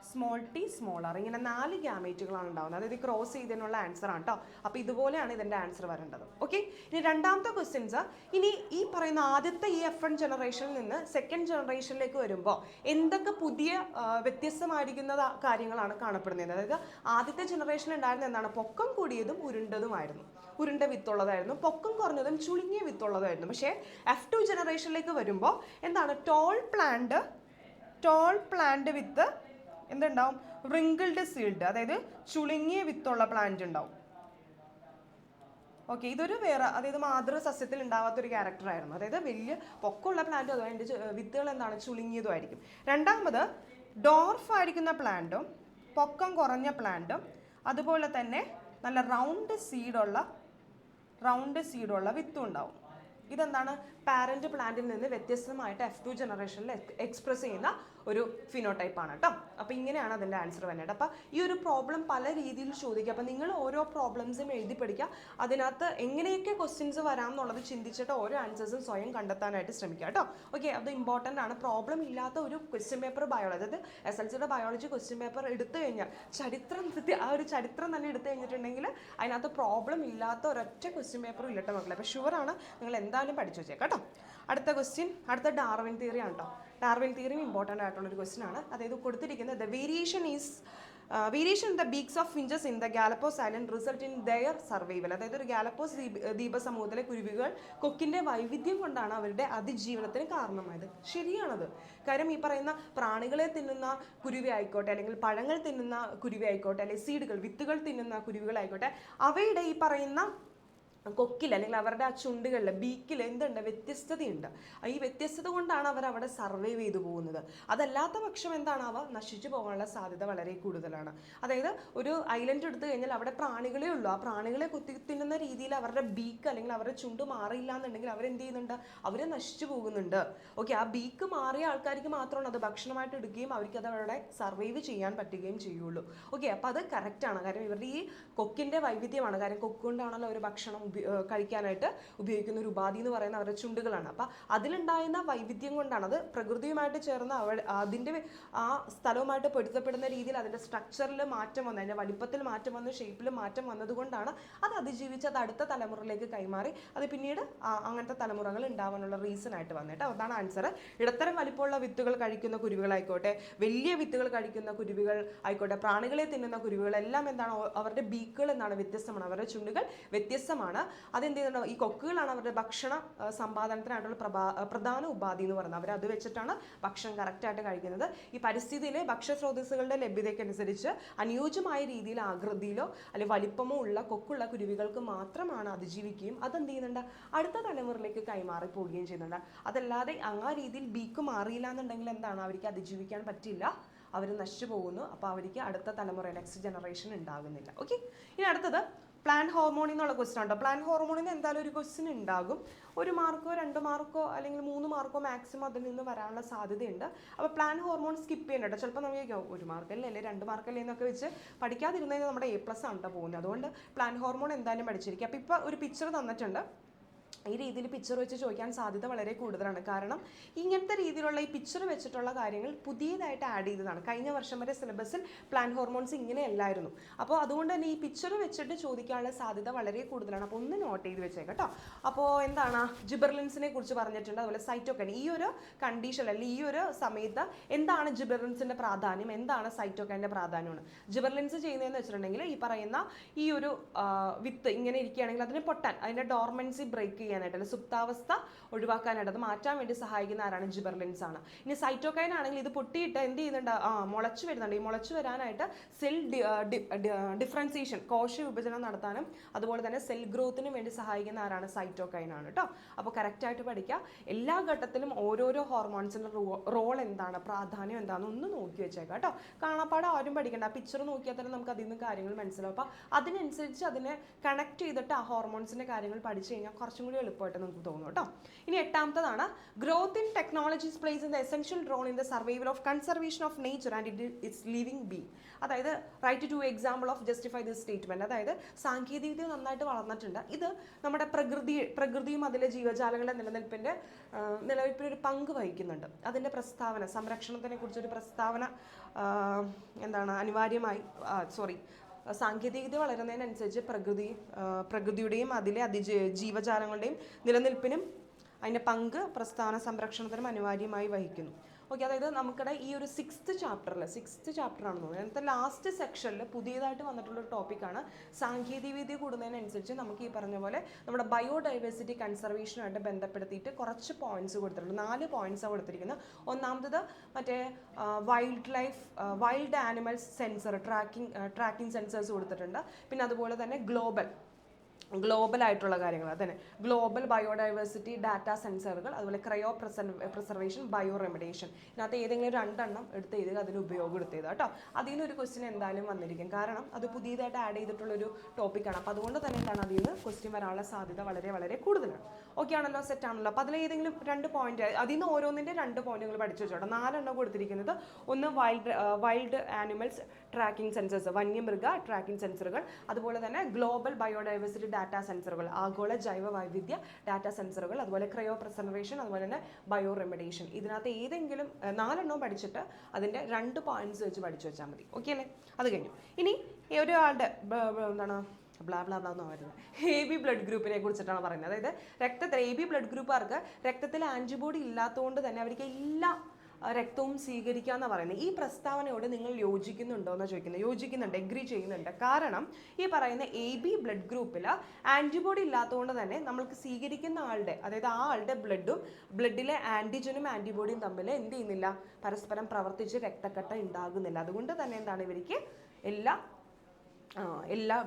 small T small R ഇങ്ങനെ 4 ഗ്യാമേറ്റുകളാണ് ഉണ്ടാകുന്നത്. അതായത് ക്രോസ് ചെയ്തതിനുള്ള ആൻസർ ആണ് കേട്ടോ. അപ്പോൾ ഇതുപോലെയാണ് ഇതിൻ്റെ ആൻസർ വരേണ്ടത്. ഓക്കെ, ഇനി രണ്ടാമത്തെ ക്വസ്റ്റ്യൻസ്. ഇനി ഈ പറയുന്ന ആദ്യത്തെ ഈ F1 ജനറേഷനിൽ നിന്ന് സെക്കൻഡ് ജനറേഷനിലേക്ക് വരുമ്പോൾ എന്തൊക്കെ പുതിയ വ്യത്യസ്തമായിരിക്കുന്ന കാര്യങ്ങളാണ് കാണപ്പെടുന്നത്? അതായത് ആദ്യത്തെ ജനറേഷനിൽ ഉണ്ടായിരുന്ന എന്താണ്? പൊക്കം കൂടിയതും ഉരുണ്ട വിത്തുള്ളതായിരുന്നു, പൊക്കം കുറഞ്ഞതും ചുളുങ്ങിയ വിത്തുള്ളതായിരുന്നു. പക്ഷേ F2 ജനറേഷനിലേക്ക് വരുമ്പോൾ എന്താണ്? ടോൾ പ്ലാന്റ് വിത്ത് എന്തുണ്ടാവും? wrinkled seed അതായത് ചുളുങ്ങിയ വിത്തുള്ള പ്ലാന്റ് ഉണ്ടാവും. ഓക്കെ, ഇതൊരു വേറെ അതായത് മാതൃസസ്യത്തിൽ ഉണ്ടാവാത്തൊരു ക്യാരക്ടർ ആയിരുന്നു. അതായത് വലിയ പൊക്കമുള്ള പ്ലാന്റും അതുപോലെ അതിൻ്റെ വിത്തുകൾ എന്താണ്? ചുളുങ്ങിയതും ആയിരിക്കും. രണ്ടാമത് ഡോർഫ് ആയിരിക്കുന്ന പ്ലാന്റും പൊക്കം കുറഞ്ഞ പ്ലാന്റും അതുപോലെ തന്നെ നല്ല റൗണ്ട് സീഡുള്ള വിത്തും ഉണ്ടാവും. ഇതെന്താണ്? പാരന്റ് പ്ലാന്റിൽ നിന്ന് വ്യത്യസ്തമായിട്ട് F2 ജനറേഷനിൽ എക്സ്പ്രസ് ചെയ്യുന്ന ഒരു ഫിനോടൈപ്പാണ് കേട്ടോ. അപ്പോൾ ഇങ്ങനെയാണ് അതിൻ്റെ ആൻസർ വന്നത്. അപ്പോൾ ഈ ഒരു പ്രോബ്ലം പല രീതിയിൽ ചോദിക്കുക. അപ്പോൾ നിങ്ങൾ ഓരോ പ്രോബ്ലംസും എഴുതി പഠിക്കുക. അതിനകത്ത് എങ്ങനെയൊക്കെ ക്വസ്റ്റ്യൻസ് വരാം എന്നുള്ളത് ചിന്തിച്ചിട്ട് ഓരോ ആൻസേഴ്സും സ്വയം കണ്ടെത്താനായിട്ട് ശ്രമിക്കുക കേട്ടോ. ഓക്കെ, അത് ഇമ്പോർട്ടൻ്റ് ആണ്. പ്രോബ്ലം ഇല്ലാത്ത ഒരു ക്വസ്റ്റ്യൻ പേപ്പർ ബയോളജി, അതായത് SLCയുടെ ബയോളജി ക്വസ്റ്റ്യൻ പേപ്പർ എടുത്തു കഴിഞ്ഞാൽ ആ ഒരു ചരിത്രം തന്നെ എടുത്തു കഴിഞ്ഞിട്ടുണ്ടെങ്കിൽ അതിനകത്ത് പ്രോബ്ലം ഇല്ലാത്ത ഒരൊറ്റ ക്വസ്റ്റ്യൻ പേപ്പറും ഇല്ലട്ടോ മക്കളെ. അപ്പോൾ ഷുവറാണ്, നിങ്ങൾ എന്തായാലും പഠിച്ചു വെച്ചേക്കാം കേട്ടോ. അടുത്ത ക്വസ്റ്റ്യൻ, അടുത്ത ഡാർവിൻ തിയറി ആണ് കേട്ടോ. ഡാർവിൻ തിയറി ഇമ്പോർട്ടൻ്റ് ആയിട്ടുള്ളൊരു ക്വസ്റ്റ്യൻ ആണ്. അതായത് കൊടുത്തിരിക്കുന്നത് variation in the beaks of finches in the Galapagos Island result in their survival. അതായത് ഒരു ഗാലപ്പോസ് ദ്വീപ സമൂഹത്തിലെ കുരുവികൾ കൊക്കിന്റെ വൈവിധ്യം കൊണ്ടാണ് അവരുടെ അതിജീവനത്തിന് കാരണമായത്. ശരിയാണത്. കാര്യം ഈ പറയുന്ന പ്രാണികളെ തിന്നുന്ന കുരുവി ആയിക്കോട്ടെ, അല്ലെങ്കിൽ പഴങ്ങൾ തിന്നുന്ന കുരുവി ആയിക്കോട്ടെ, അല്ലെങ്കിൽ സീഡുകൾ വിത്തുകൾ തിന്നുന്ന കുരുവികളായിക്കോട്ടെ, അവയുടെ ഈ പറയുന്ന കൊക്കിൽ അല്ലെങ്കിൽ അവരുടെ ആ ചുണ്ടുകളിൽ ബീക്കിൽ എന്തുണ്ട്, വ്യത്യസ്തതയുണ്ട്. ഈ വ്യത്യസ്തത കൊണ്ടാണ് അവർ അവിടെ സർവൈവ് ചെയ്തു പോകുന്നത്. അതല്ലാത്ത പക്ഷം എന്താണ്, അവ നശിച്ചു പോകാനുള്ള സാധ്യത വളരെ കൂടുതലാണ്. അതായത് ഒരു ഐലൻഡ് എടുത്തു കഴിഞ്ഞാൽ അവിടെ പ്രാണികളേ ഉള്ളൂ. ആ പ്രാണികളെ കുത്തി തിന്നുന്ന രീതിയിൽ അവരുടെ ബീക്ക് അല്ലെങ്കിൽ അവരുടെ ചുണ്ട് മാറിയില്ല എന്നുണ്ടെങ്കിൽ അവരെന്ത് ചെയ്യുന്നുണ്ട്, അവർ നശിച്ചു പോകുന്നുണ്ട്. ഓക്കെ, ആ ബീക്ക് മാറിയ ആൾക്കാർക്ക് മാത്രമാണ് അത് ഭക്ഷണമായിട്ട് എടുക്കുകയും അവർക്ക് അത് അവിടെ സർവൈവ് ചെയ്യാൻ പറ്റുകയും ചെയ്യുള്ളൂ. ഓക്കെ, അപ്പോൾ അത് കറക്റ്റാണ്. കാര്യം ഇവരുടെ ഈ കൊക്കിൻ്റെ വൈവിധ്യമാണ്. കാര്യം കൊക്ക് കൊണ്ടാണല്ലോ ഒരു ഭക്ഷണം കഴിക്കാനായിട്ട് ഉപയോഗിക്കുന്ന ഒരു ഉപാധി എന്ന് പറയുന്ന അവരുടെ ചുണ്ടുകളാണ്. അപ്പം അതിലുണ്ടായിരുന്ന വൈവിധ്യം കൊണ്ടാണ്, അത് പ്രകൃതിയുമായിട്ട് ചേർന്ന് അതിൻ്റെ ആ സ്ഥലവുമായിട്ട് പൊരുത്തപ്പെടുന്ന രീതിയിൽ അതിൻ്റെ സ്ട്രക്ചറിൽ മാറ്റം വന്നു, അതിൻ്റെ വലിപ്പത്തിൽ മാറ്റം വന്നു, ഷേപ്പിൽ മാറ്റം വന്നതുകൊണ്ടാണ് അത് അതിജീവിച്ച് അത് അടുത്ത തലമുറയിലേക്ക് കൈമാറി അത് പിന്നീട് അങ്ങനത്തെ തലമുറകൾ ഉണ്ടാവാനുള്ള റീസൺ ആയിട്ട് വന്നിട്ട് അതാണ് ആൻസർ. ഇടത്തരം വലിപ്പമുള്ള വിത്തുകൾ കഴിക്കുന്ന കുരുവികളായിക്കോട്ടെ, വലിയ വിത്തുകൾ കഴിക്കുന്ന കുരുവികൾ ആയിക്കോട്ടെ, പ്രാണികളെ തിന്നുന്ന കുരുവികളെല്ലാം എന്താണ്, അവരുടെ ബീക്കുകൾ എന്താണ്, വ്യത്യസ്തമാണ്. അവരുടെ ചുണ്ടുകൾ വ്യത്യസ്തമാണ്. അതെന്ത് ചെയ്യുന്നുണ്ടോ, ഈ കൊക്കുകളാണ് അവരുടെ ഭക്ഷണ സമ്പാദനത്തിനായിട്ടുള്ള പ്രധാന ഉപാധി എന്ന് പറയുന്നത്. അവർ അത് വെച്ചിട്ടാണ് ഭക്ഷണം കറക്റ്റായിട്ട് കഴിക്കുന്നത്. ഈ പരിസ്ഥിതിയിലെ ഭക്ഷ്യസ്രോതസ്സുകളുടെ ലഭ്യതയ്ക്കനുസരിച്ച് അനുയോജ്യമായ രീതിയിൽ ആകൃതിയിലോ അല്ലെങ്കിൽ വലിപ്പമോ ഉള്ള കൊക്കുള്ള കുരുവികൾക്ക് മാത്രമാണ് അതിജീവിക്കുകയും അതെന്ത് ചെയ്യുന്നുണ്ട്, അടുത്ത തലമുറയിലേക്ക് കൈമാറി പോവുകയും ചെയ്യുന്നുണ്ട്. അതല്ലാതെ ആ രീതിയിൽ ബീക്ക് മാറിയില്ല എന്നുണ്ടെങ്കിൽ എന്താണ്, അവർക്ക് അതിജീവിക്കാൻ പറ്റില്ല, അവർ നശിച്ചു പോകുന്നു. അപ്പോൾ അവർക്ക് അടുത്ത തലമുറ നെക്സ്റ്റ് ജനറേഷൻ ഉണ്ടാകുന്നില്ല. ഓക്കെ, ഇനി അടുത്തത് പ്ലാന്റ് ഹോർമോണിൽ നിന്നുള്ള ക്വസ്റ്റൻ ഉണ്ടോ. പ്ലാന്റ് ഹോർമോണിൽ നിന്ന് എന്തായാലും ഒരു ക്വസ്റ്റ്യൻ ഉണ്ടാകും. 1 മാർക്കോ 2 മാർക്കോ അല്ലെങ്കിൽ 3 മാർക്കോ മാക്സിമം അതിൽ നിന്ന് വരാനുള്ള സാധ്യതയുണ്ട്. അപ്പോൾ പ്ലാന്റ് ഹോർമോൺ സ്കിപ്പ് ചെയ്യണ്ട കേട്ടോ. ചിലപ്പോൾ നമുക്ക് 1 മാർക്കല്ലേ അല്ലെ 2 മാർക്കല്ലേ എന്നൊക്കെ വെച്ച് പഠിക്കാതിരുന്നതിന് നമ്മുടെ A+ ആണ് കേട്ടോ പോകുന്നത്. അതുകൊണ്ട് പ്ലാന്റ് ഹോർമോൺ എന്തായാലും പഠിച്ചിരിക്കുക. അപ്പോൾ ഇപ്പോൾ ഒരു പിക്ചർ തന്നിട്ടുണ്ട്. ഈ രീതിയിൽ പിക്ചർ വെച്ച് ചോദിക്കാൻ സാധ്യത വളരെ കൂടുതലാണ്. കാരണം ഇങ്ങനത്തെ രീതിയിലുള്ള ഈ പിക്ചർ വെച്ചിട്ടുള്ള കാര്യങ്ങൾ പുതിയതായിട്ട് ആഡ് ചെയ്തതാണ്. കഴിഞ്ഞ വർഷം വരെ സിലബസിൽ പ്ലാന്റ് ഹോർമോൺസ് ഇങ്ങനെയല്ലായിരുന്നു. അപ്പോൾ അതുകൊണ്ട് തന്നെ ഈ പിക്ചർ വെച്ചിട്ട് ചോദിക്കാനുള്ള സാധ്യത വളരെ കൂടുതലാണ്. അപ്പോൾ ഒന്ന് നോട്ട് ചെയ്ത് വെച്ചേക്കാം കേട്ടോ. അപ്പോൾ എന്താണ്, ജിബെർലിൻസിനെ കുറിച്ച് പറഞ്ഞിട്ടുണ്ട്. അതുപോലെ സൈറ്റോകൈൻ, ഈ ഒരു കണ്ടീഷൻ അല്ലെങ്കിൽ ഈ ഒരു സമയത്ത് എന്താണ് ജിബെർലിൻസിൻ്റെ പ്രാധാന്യം, എന്താണ് സൈറ്റോകൈൻ്റെ പ്രാധാന്യമാണ്. ജിബെർലിൻസ് ചെയ്യുന്നതെന്ന് വെച്ചിട്ടുണ്ടെങ്കിൽ ഈ പറയുന്ന ഈ ഒരു വിത്ത് ഇങ്ങനെ ഇരിക്കുകയാണെങ്കിൽ അതിനെ പൊട്ടാൻ, അതിൻ്റെ ഡോർമൻസി ബ്രേക്ക് ചെയ്യാനായിട്ട്, സുപ്താവസ്ഥ ഒഴിവാക്കാനായിട്ട്, അത് മാറ്റാൻ വേണ്ടി സഹായിക്കുന്ന ആരാണ്, ജിബെർലിൻസ് ആണ്. ഇനി സൈറ്റോകൈൻ ആണെങ്കിൽ ഇത് പൊട്ടിയിട്ട് എന്ത് ചെയ്യുന്നുണ്ട്, മുളച്ചു വരുന്നുണ്ട്. ഈ മുളച്ചു വരാനായിട്ട് സെൽ ഡിഫറൻസിയേഷൻ, കോശ വിഭജനം നടത്താനും അതുപോലെ തന്നെ സെൽ ഗ്രോത്തിനും വേണ്ടി സഹായിക്കുന്ന ആരാണ്, സൈറ്റോകൈൻ ആണ് കേട്ടോ. അപ്പോൾ കറക്റ്റായിട്ട് പഠിക്കുക. എല്ലാ ഘട്ടത്തിലും ഓരോരോ ഹോർമോൺസിൻ്റെ റോൾ എന്താണ്, പ്രാധാന്യം എന്താണെന്ന് ഒന്ന് നോക്കി വെച്ചേക്കാം കേട്ടോ. കാണാപ്പാടെ ആരും പഠിക്കേണ്ട, ആ പിക്ചർ നോക്കിയാൽ തന്നെ നമുക്ക് അതിൽ നിന്ന് കാര്യങ്ങൾ മനസ്സിലാവും. അപ്പോൾ അതിനനുസരിച്ച് അതിനെ കണക്ട് ചെയ്തിട്ട് ആ ഹോർമോൺസിൻ്റെ കാര്യങ്ങൾ പഠിച്ചു കഴിഞ്ഞാൽ കുറച്ചും കൂടി എളുപ്പമായിട്ട് നമുക്ക് തോന്നും കേട്ടോ. ഇനി 8ാമത്തതാണ് growth in technologies plays in the essential role in the survival of conservation of nature and its living being. അതായത് write to example of justify this statement. അതായത് സാങ്കേതികവിദ്യ നന്നായിട്ട് വളർന്നിട്ടുണ്ട്. ഇത് നമ്മുടെ പ്രകൃതിയും അതിലെ ജീവജാലങ്ങളുടെ നിലനിൽപ്പിനൊരു പങ്ക് വഹിക്കുന്നുണ്ട്. അതിൻ്റെ പ്രസ്താവന, സംരക്ഷണത്തിനെ കുറിച്ചൊരു പ്രസ്താവന എന്താണ് അനിവാര്യമായി സാങ്കേതികവിദ്യ വളരുന്നതിനനുസരിച്ച് പ്രകൃതിയുടെയും അതിലെ ജീവജാലങ്ങളുടെയും നിലനിൽപ്പിനും അതിൻ്റെ പങ്ക് പ്രസ്ഥാന സംരക്ഷണത്തിനും അനിവാര്യമായി വഹിക്കുന്നു. ഓക്കെ, അതായത് നമുക്കിടെ ഈ ഒരു 6th ചാപ്റ്ററാണെന്ന് തോന്നുന്നത്. അതിനകത്ത് ലാസ്റ്റ് സെക്ഷനിൽ പുതിയതായിട്ട് വന്നിട്ടുള്ളൊരു ടോപ്പിക്കാണ് സാങ്കേതികവിദ്യ കൂടുന്നതിനനുസരിച്ച് നമുക്ക് ഈ പറഞ്ഞ പോലെ നമ്മുടെ ബയോഡൈവേഴ്സിറ്റി കൺസർവേഷനുമായിട്ട് ബന്ധപ്പെടുത്തിയിട്ട് കുറച്ച് പോയിന്റ്സ് കൊടുത്തിട്ടുണ്ട്. 4 പോയിന്റ്സാണ് കൊടുത്തിരിക്കുന്നത്. ഒന്നാമത്തത് മറ്റേ wild animals sensor tracking sensors കൊടുത്തിട്ടുണ്ട്. പിന്നെ അതുപോലെ തന്നെ ഗ്ലോബൽ ആയിട്ടുള്ള കാര്യങ്ങൾ, അതന്നെ ഗ്ലോബൽ ബയോഡൈവേഴ്സിറ്റി ഡാറ്റ സെൻസറുകൾ, അതുപോലെ ക്രയോ പ്രിസർവേഷൻ, ബയോ റെമഡിയേഷൻ. ഇതിനകത്ത് ഏതെങ്കിലും 2 എണ്ണം എടുത്ത് ചെയ്ത് അതിന് ഉപയോഗം എടുത്തത് കേട്ടോ. അതിൽ നിന്ന് ഒരു ക്വസ്റ്റ്യൻ എന്തായാലും വന്നിരിക്കും. കാരണം അത് പുതിയതായിട്ട് ആഡ് ചെയ്തിട്ടുള്ളൊരു ടോപ്പിക്കാണ്. അപ്പോൾ അതുകൊണ്ട് തന്നെ എന്താണ് അതിൽ നിന്ന് ക്വസ്റ്റ്യൻ വരാനുള്ള സാധ്യത വളരെ വളരെ കൂടുതലാണ്. ഓക്കെ ആണല്ലോ, സെറ്റ് ആണല്ലോ. അപ്പോൾ അതിലേതെങ്കിലും 2 പോയിന്റ്, അതിൽ നിന്ന് ഓരോന്നിൻ്റെ 2 പോയിന്റുകൾ പഠിച്ചു വെച്ചോട്ടെ. 4 കൊടുത്തിരിക്കുന്നത്. ഒന്ന് വൈൽഡ് ആനിമൽസ് ട്രാക്കിംഗ് സെൻസേഴ്സ്, വന്യമൃഗ ട്രാക്കിംഗ് സെൻസറുകൾ, അതുപോലെ തന്നെ ഗ്ലോബൽ ബയോഡൈവേഴ്സിറ്റി ഡാറ്റാ സെൻസറുകൾ, ആഗോള ജൈവ വൈവിധ്യ ഡാറ്റാ സെൻസറുകൾ, അതുപോലെ ക്രയോ പ്രിസർവേഷൻ, അതുപോലെ തന്നെ ബയോ റെമഡിയേഷൻ. ഇതിനകത്ത് ഏതെങ്കിലും 4 പഠിച്ചിട്ട് അതിൻ്റെ 2 പോയിന്റ്സ് വെച്ച് പഠിച്ചു വെച്ചാൽ മതി. ഓക്കെ അല്ലേ? അത് കഴിഞ്ഞു. ഇനി ഒരാളുടെ എന്താണ് എന്ന് പറയുന്നത് എ ബി ബ്ലഡ് ഗ്രൂപ്പിനെ കുറിച്ചിട്ടാണ് പറയുന്നത്. അതായത് രക്തത്തിൽ എ ബി ബ്ലഡ് ഗ്രൂപ്പുകാർക്ക് രക്തത്തിൽ ആൻറ്റിബോഡി ഇല്ലാത്തതുകൊണ്ട് തന്നെ അവർക്ക് എല്ലാ രക്തവും സ്വീകരിക്കാമെന്ന് പറയുന്നത്. ഈ പ്രസ്താവനയോട് നിങ്ങൾ യോജിക്കുന്നുണ്ടോ എന്ന് ചോദിക്കുന്നത്. യോജിക്കുന്നുണ്ട്, എഗ്രി ചെയ്യുന്നുണ്ട്. കാരണം ഈ പറയുന്ന എ ബി ബ്ലഡ് ഗ്രൂപ്പിൽ ആൻറ്റിബോഡി ഇല്ലാത്തതുകൊണ്ട് തന്നെ നമ്മൾക്ക് സ്വീകരിക്കുന്ന ആളുടെ, അതായത് ആ ആളുടെ ബ്ലഡിലെ ആൻറ്റിജനും ആൻറ്റിബോഡിയും തമ്മിൽ എന്ത് ചെയ്യുന്നില്ല, പരസ്പരം പ്രവർത്തിച്ച് രക്തക്കട്ട ഉണ്ടാകുന്നില്ല. അതുകൊണ്ട് തന്നെ എന്താണ് ഇവർക്ക് എല്ലാ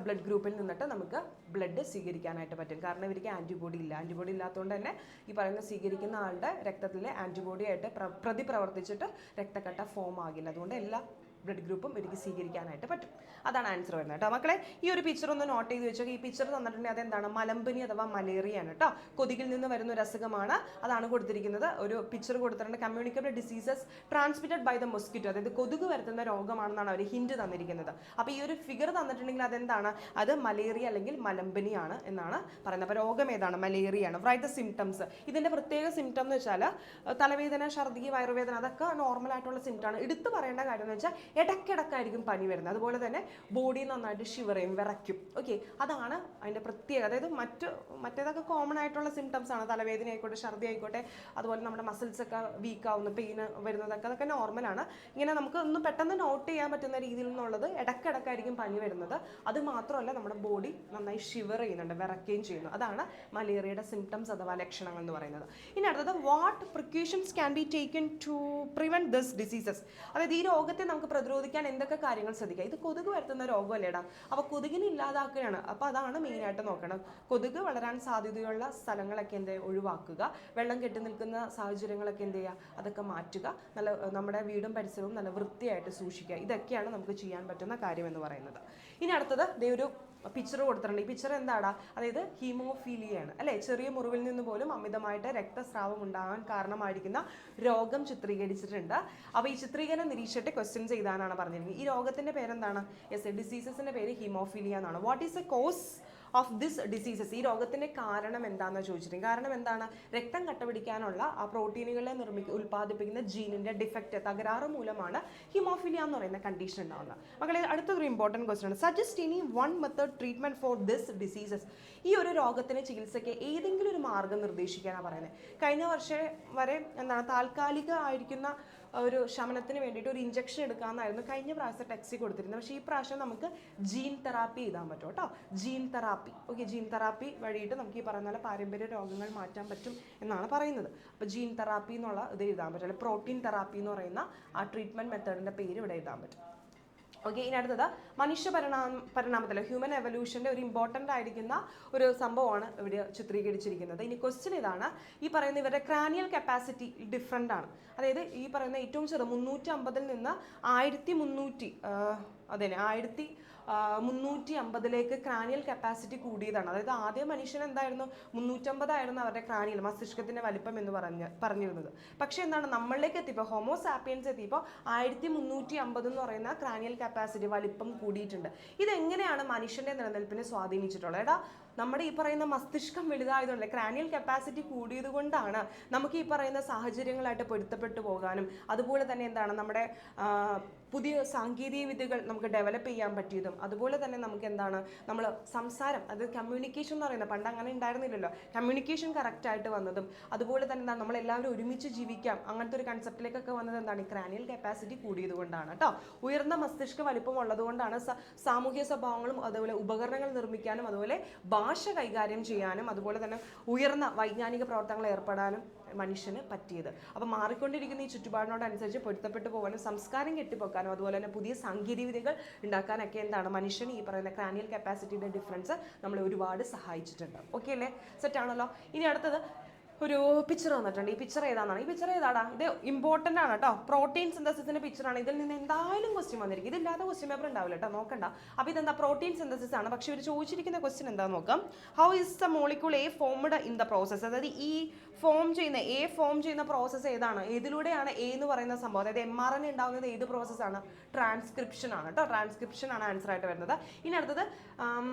ബ്ലഡ് ഗ്രൂപ്പിൽ നിന്നിട്ട് നമുക്ക് ബ്ലഡ് സ്വീകരിക്കാനായിട്ട് പറ്റും. കാരണം ഇവർക്ക് ആൻറ്റിബോഡി ഇല്ല. ആൻറ്റിബോഡി ഇല്ലാത്തതുകൊണ്ട് തന്നെ ഈ പറയുന്ന സ്വീകരിക്കുന്ന ആളുടെ രക്തത്തിലെ ആൻറ്റിബോഡി ആയിട്ട് പ്രതിപ്രവർത്തിച്ചിട്ട് രക്തക്കട്ട ഫോം ആകില്ല. അതുകൊണ്ട് എല്ലാ ബ്ലഡ് ഗ്രൂപ്പും ഇവർക്ക് സ്വീകരിക്കാനായിട്ട് പറ്റും. അതാണ് ആൻസർ വരുന്നത് കേട്ടോ മക്കളെ. ഈ ഒരു പിക്ചർ ഒന്ന് നോട്ട് ചെയ്ത് വെച്ചോ. ഈ പിക്ചർ തന്നിട്ടുണ്ടെങ്കിൽ അതെന്താണ്, മലമ്പനി അഥവാ മലേറിയാണ് കേട്ടോ. കൊതുകിൽ നിന്ന് വരുന്ന ഒരു അസുഖമാണ്, അതാണ് കൊടുത്തിരിക്കുന്നത്. ഒരു പിക്ചർ കൊടുത്തിട്ടുണ്ട്. Communicable diseases transmitted by the mosquito, അതായത് കൊതുക് വരുത്തുന്ന രോഗമാണെന്നാണ് അവർ ഹിന്റ് തന്നിരിക്കുന്നത്. അപ്പോൾ ഈ ഒരു ഫിഗർ തന്നിട്ടുണ്ടെങ്കിൽ അതെന്താണ്, അത് മലേറിയ അല്ലെങ്കിൽ മലമ്പനിയാണ് എന്നാണ് പറയുന്നത്. അപ്പോൾ രോഗം ഏതാണ്, മലേറിയാണ്. Write the symptoms. ഇതിൻ്റെ പ്രത്യേക സിംറ്റം എന്ന് വെച്ചാൽ തലവേദന, ഛർദി, വയറുവേദന, അതൊക്കെ നോർമൽ ആയിട്ടുള്ള സിംറ്റമാണ്. എടുത്തു പറയേണ്ട കാര്യം എന്ന് വെച്ചാൽ ഇടയ്ക്കിടക്കായിരിക്കും പനി വരുന്നത്. അതുപോലെ തന്നെ ബോഡി നന്നായിട്ട് ഷിവറയും വിറയ്ക്കും. ഓക്കെ, അതാണ് അതിൻ്റെ പ്രത്യേകത. അതായത് മറ്റേതൊക്കെ കോമൺ ആയിട്ടുള്ള സിംറ്റംസ് ആണ്. തലവേദന ആയിക്കോട്ടെ, ഛർദി ആയിക്കോട്ടെ, അതുപോലെ നമ്മുടെ മസിൽസ് ഒക്കെ വീക്ക് ആവുന്നു, പെയിന് വരുന്നതൊക്കെ, അതൊക്കെ നോർമലാണ്. ഇങ്ങനെ നമുക്ക് ഒന്ന് പെട്ടെന്ന് നോട്ട് ചെയ്യാൻ പറ്റുന്ന രീതിയിൽ നിന്നുള്ളത് ഇടയ്ക്കിടക്കായിരിക്കും പനി വരുന്നത്. അത് മാത്രമല്ല നമ്മുടെ ബോഡി നന്നായി ഷിവർ ചെയ്യുന്നുണ്ട്, വിറയ്ക്കുകയും ചെയ്യുന്നു. അതാണ് മലേറിയയുടെ സിംറ്റംസ് അഥവാ ലക്ഷണങ്ങൾ എന്ന് പറയുന്നത്. ഇനി അടുത്തത്, what precautions can be taken to prevent this diseases. അതായത് ഈ രോഗത്തെ നമുക്ക് പ്രതിരോധിക്കാൻ എന്തൊക്കെ കാര്യങ്ങൾ ശ്രദ്ധിക്കുക. ഇത് കൊതുക് വരുത്തുന്ന രോഗമല്ലേടാ, അപ്പോൾ കൊതുകിനെ ഇല്ലാതാക്കുകയാണ്. അപ്പോൾ അതാണ് മെയിനായിട്ട് നോക്കണം. കൊതുക് വളരാൻ സാധ്യതയുള്ള സ്ഥലങ്ങളൊക്കെ ഒഴിവാക്കുക. വെള്ളം കെട്ടി നിൽക്കുന്ന സാഹചര്യങ്ങളൊക്കെ എന്ത് ചെയ്യുക, അതൊക്കെ മാറ്റുക. നമ്മുടെ വീടും പരിസരവും നല്ല വൃത്തിയായിട്ട് സൂക്ഷിക്കുക. ഇതൊക്കെയാണ് നമുക്ക് ചെയ്യാൻ പറ്റുന്ന കാര്യം എന്ന് പറയുന്നത്. ഇനി അടുത്തത് ഒരു പിക്ചർ കൊടുത്തിട്ടുണ്ട്. ഈ പിക്ചർ എന്താടാ, അതായത് ഹീമോഫീലിയാണ് അല്ലേ. ചെറിയ മുറിവിൽ നിന്ന് പോലും അമിതമായിട്ട് രക്തസ്രാവം ഉണ്ടാകാൻ കാരണമായിരിക്കുന്ന രോഗം ചിത്രീകരിച്ചിട്ടുണ്ട്. അപ്പോൾ ഈ ചിത്രീകരണം നിരീക്ഷിച്ചിട്ട് ക്വസ്റ്റ്യൻസ് എഴുതാനാണ് പറഞ്ഞിരിക്കുന്നത്. ഈ രോഗത്തിന്റെ പേരെന്താണ്, ഡിസീസസിന്റെ പേര് ഹീമോഫീലിയ എന്നാണ്. What is a cause of this diseases. ഈ രോഗത്തിന്റെ കാരണം എന്താണെന്ന് ചോദിച്ചിട്ടുണ്ട്. കാരണം എന്താണ്, രക്തം കട്ടപിടിക്കാനുള്ള ആ പ്രോട്ടീനുകളെ ഉൽപ്പാദിപ്പിക്കുന്ന ജീനിന്റെ ഡിഫക്റ്റ്, തകരാറ് മൂലമാണ് ഹീമോഫീലിയ എന്ന് പറയുന്ന കണ്ടീഷൻ ഉണ്ടാവുന്നത്. മക്കളെ, അടുത്തൊരു ഇമ്പോർട്ടൻറ്റ് ക്വസ്റ്റ്യൻ ആണ്. Suggest any one method treatment for this diseases. ഈ ഒരു രോഗത്തിന് ചികിത്സയ്ക്ക് ഏതെങ്കിലും ഒരു മാർഗം നിർദ്ദേശിക്കാനാണ് പറയുന്നത്. കഴിഞ്ഞ വർഷം വരെ താൽക്കാലിക ആയിരിക്കുന്ന ഒരു ശമനത്തിന് വേണ്ടിയിട്ട് ഒരു ഇഞ്ചക്ഷൻ എടുക്കാമെന്നായിരുന്നു കഴിഞ്ഞ പ്രാവശ്യം ടെക്സ്റ്റ് കൊടുത്തിരുന്നത്. പക്ഷേ ഈ പ്രാവശ്യം നമുക്ക് ജീൻ തെറാപ്പി ചെയ്താൻ പറ്റും കേട്ടോ. Gene therapy. Okay, gene therapy വഴിയിട്ട് നമുക്ക് ഈ പറയുന്ന പോലെ പാരമ്പര്യ രോഗങ്ങൾ മാറ്റാൻ പറ്റും എന്നാണ് പറയുന്നത്. അപ്പോൾ ജീൻ തെറാപ്പി എന്നുള്ള ഇത് എഴുതാൻ പറ്റും. അല്ലെങ്കിൽ പ്രോട്ടീൻ തെറാപ്പി എന്ന് പറയുന്ന ആ ട്രീറ്റ്മെൻറ്റ് മെത്തേഡിൻ്റെ പേര് ഇവിടെ എഴുതാൻ പറ്റും. ഓക്കെ, ഇനി അടുത്തത് മനുഷ്യ പരിണാമത്തിൽ ഹ്യൂമൻ എവല്യൂഷൻ്റെ ഒരു ഇമ്പോർട്ടൻ്റ് ആയിരിക്കുന്ന ഒരു സംഭവമാണ് ഇവിടെ ചിത്രീകരിച്ചിരിക്കുന്നത്. ഇനി ക്വസ്റ്റ്യൻ ഇതാണ്, ഈ പറയുന്ന ഇവരുടെ ക്രാനിയൽ കപ്പാസിറ്റി ഡിഫറെൻ്റ് ആണ്. അതായത് ഈ പറയുന്ന ഏറ്റവും ചെറു 350 നിന്ന് 1350 ക്രാനിയൽ കപ്പാസിറ്റി കൂടിയതാണ്. അതായത് ആദ്യം മനുഷ്യൻ എന്തായിരുന്നു, 350 ആയിരുന്നു അവരുടെ ക്രാനിയൽ മസ്തിഷ്കത്തിന്റെ വലിപ്പം എന്ന് പറഞ്ഞിരുന്നത്. പക്ഷെ എന്താണ്, നമ്മളിലേക്ക് എത്തിയപ്പോൾ ഹോമോസാപ്പിയൻസ് എത്തിയപ്പോൾ 1350 എന്ന് പറയുന്ന ക്രാനിയൽ കപ്പാസിറ്റി വലിപ്പം കൂടിയിട്ടുണ്ട്. ഇതെങ്ങനെയാണ് മനുഷ്യന്റെ നിലനിൽപ്പിനെ സ്വാധീനിച്ചിട്ടുള്ളത്? എടാ, നമ്മുടെ ഈ പറയുന്ന മസ്തിഷ്കം വലുതായതുകൊണ്ട്, ക്രാനിയൽ കപ്പാസിറ്റി കൂടിയത് കൊണ്ടാണ് നമുക്ക് ഈ പറയുന്ന സാഹചര്യങ്ങളായിട്ട് പൊരുത്തപ്പെട്ടു പോകാനും അതുപോലെ തന്നെ എന്താണ് നമ്മുടെ പുതിയ സാങ്കേതിക വിദ്യകൾ നമുക്ക് ഡെവലപ്പ് ചെയ്യാൻ പറ്റിയതും അതുപോലെ തന്നെ നമുക്ക് എന്താണ് നമ്മൾ സംസാരം, അത് കമ്മ്യൂണിക്കേഷൻ എന്ന് പറയുന്നത് പണ്ട് അങ്ങനെ ഉണ്ടായിരുന്നില്ലല്ലോ, കമ്മ്യൂണിക്കേഷൻ കറക്റ്റായിട്ട് വന്നതും അതുപോലെ തന്നെ എന്താണ് നമ്മളെല്ലാവരും ഒരുമിച്ച് ജീവിക്കാം അങ്ങനത്തെ ഒരു കൺസെപ്റ്റിലേക്കൊക്കെ വന്നത് എന്താണ്, ക്രാനിയൽ കപ്പാസിറ്റി കൂടിയത് കൊണ്ടാണ് കേട്ടോ. ഉയർന്ന മസ്തിഷ്ക വലിപ്പം ഉള്ളതുകൊണ്ടാണ് സാമൂഹ്യ സ്വഭാവങ്ങളും അതുപോലെ ഉപകരണങ്ങൾ നിർമ്മിക്കാനും അതുപോലെ ഭാഷ കൈകാര്യം ചെയ്യാനും അതുപോലെ തന്നെ ഉയർന്ന വൈജ്ഞാനിക പ്രവർത്തനങ്ങൾ ഏർപ്പെടാനും മനുഷ്യന് പറ്റിയത്. അപ്പോൾ മാറിക്കൊണ്ടിരിക്കുന്ന ഈ ചുറ്റുപാടിനോടനുസരിച്ച് പൊരുത്തപ്പെട്ടു പോകാനും സംസ്കാരം കെട്ടിപ്പൊക്കാനും അതുപോലെ തന്നെ പുതിയ സാങ്കേതിക വിദ്യകൾ ഉണ്ടാക്കാനൊക്കെ എന്താണ് മനുഷ്യന് ഈ പറയുന്ന ക്രാനിയൽ കപ്പാസിറ്റിയുടെ ഡിഫറൻസ് നമ്മളെ ഒരുപാട് സഹായിച്ചിട്ടുണ്ട്. ഓക്കെ അല്ലേ, സെറ്റ് ആണല്ലോ. ഇനി അടുത്തത് ഒരു പിക്ചർ വന്നിട്ടുണ്ട്. ഈ പിക്ചർ ഏതാണെന്നാണ്, ഈ പിക്ചർ ഏതാടാ, ഇത് ഇമ്പോർട്ടൻ്റ് ആണ് കേട്ടോ. പ്രോട്ടീൻ സിന്തസിസിന്റെ പിക്ചറാണ്. ഇതിൽ നിന്ന് എന്തായാലും ക്വസ്റ്റ്യൻ വന്നിരിക്കും. ഇതില്ലാത്ത ക്വസ്റ്റ്യൻ പേപ്പർ ഉണ്ടാവില്ല കേട്ടോ, നോക്കണ്ട. അപ്പോൾ ഇതെന്താ, പ്രോട്ടീൻ സിന്തസിസ് ആണ്. പക്ഷേ ഇവർ ചോദിച്ചിരിക്കുന്ന ക്വസ്റ്റ്യൻ എന്താണെന്ന് നോക്കാം. How is the molecule A formed in the process. അതായത് ഈ ഫോം ചെയ്യുന്ന പ്രോസസ്സ് ഏതാണ്, ഏതിലൂടെയാണ് എ എന്ന് പറയുന്ന സംഭവം, അതായത് mRNA ഉണ്ടാകുന്നത് ഏത് പ്രോസസ്സാണ്, ട്രാൻസ്ക്രിപ്ഷൻ ആണ് കേട്ടോ. ട്രാൻസ്ക്രിപ്ഷൻ ആണ് ആൻസർ ആയിട്ട് വരുന്നത്. ഇനി അടുത്തത്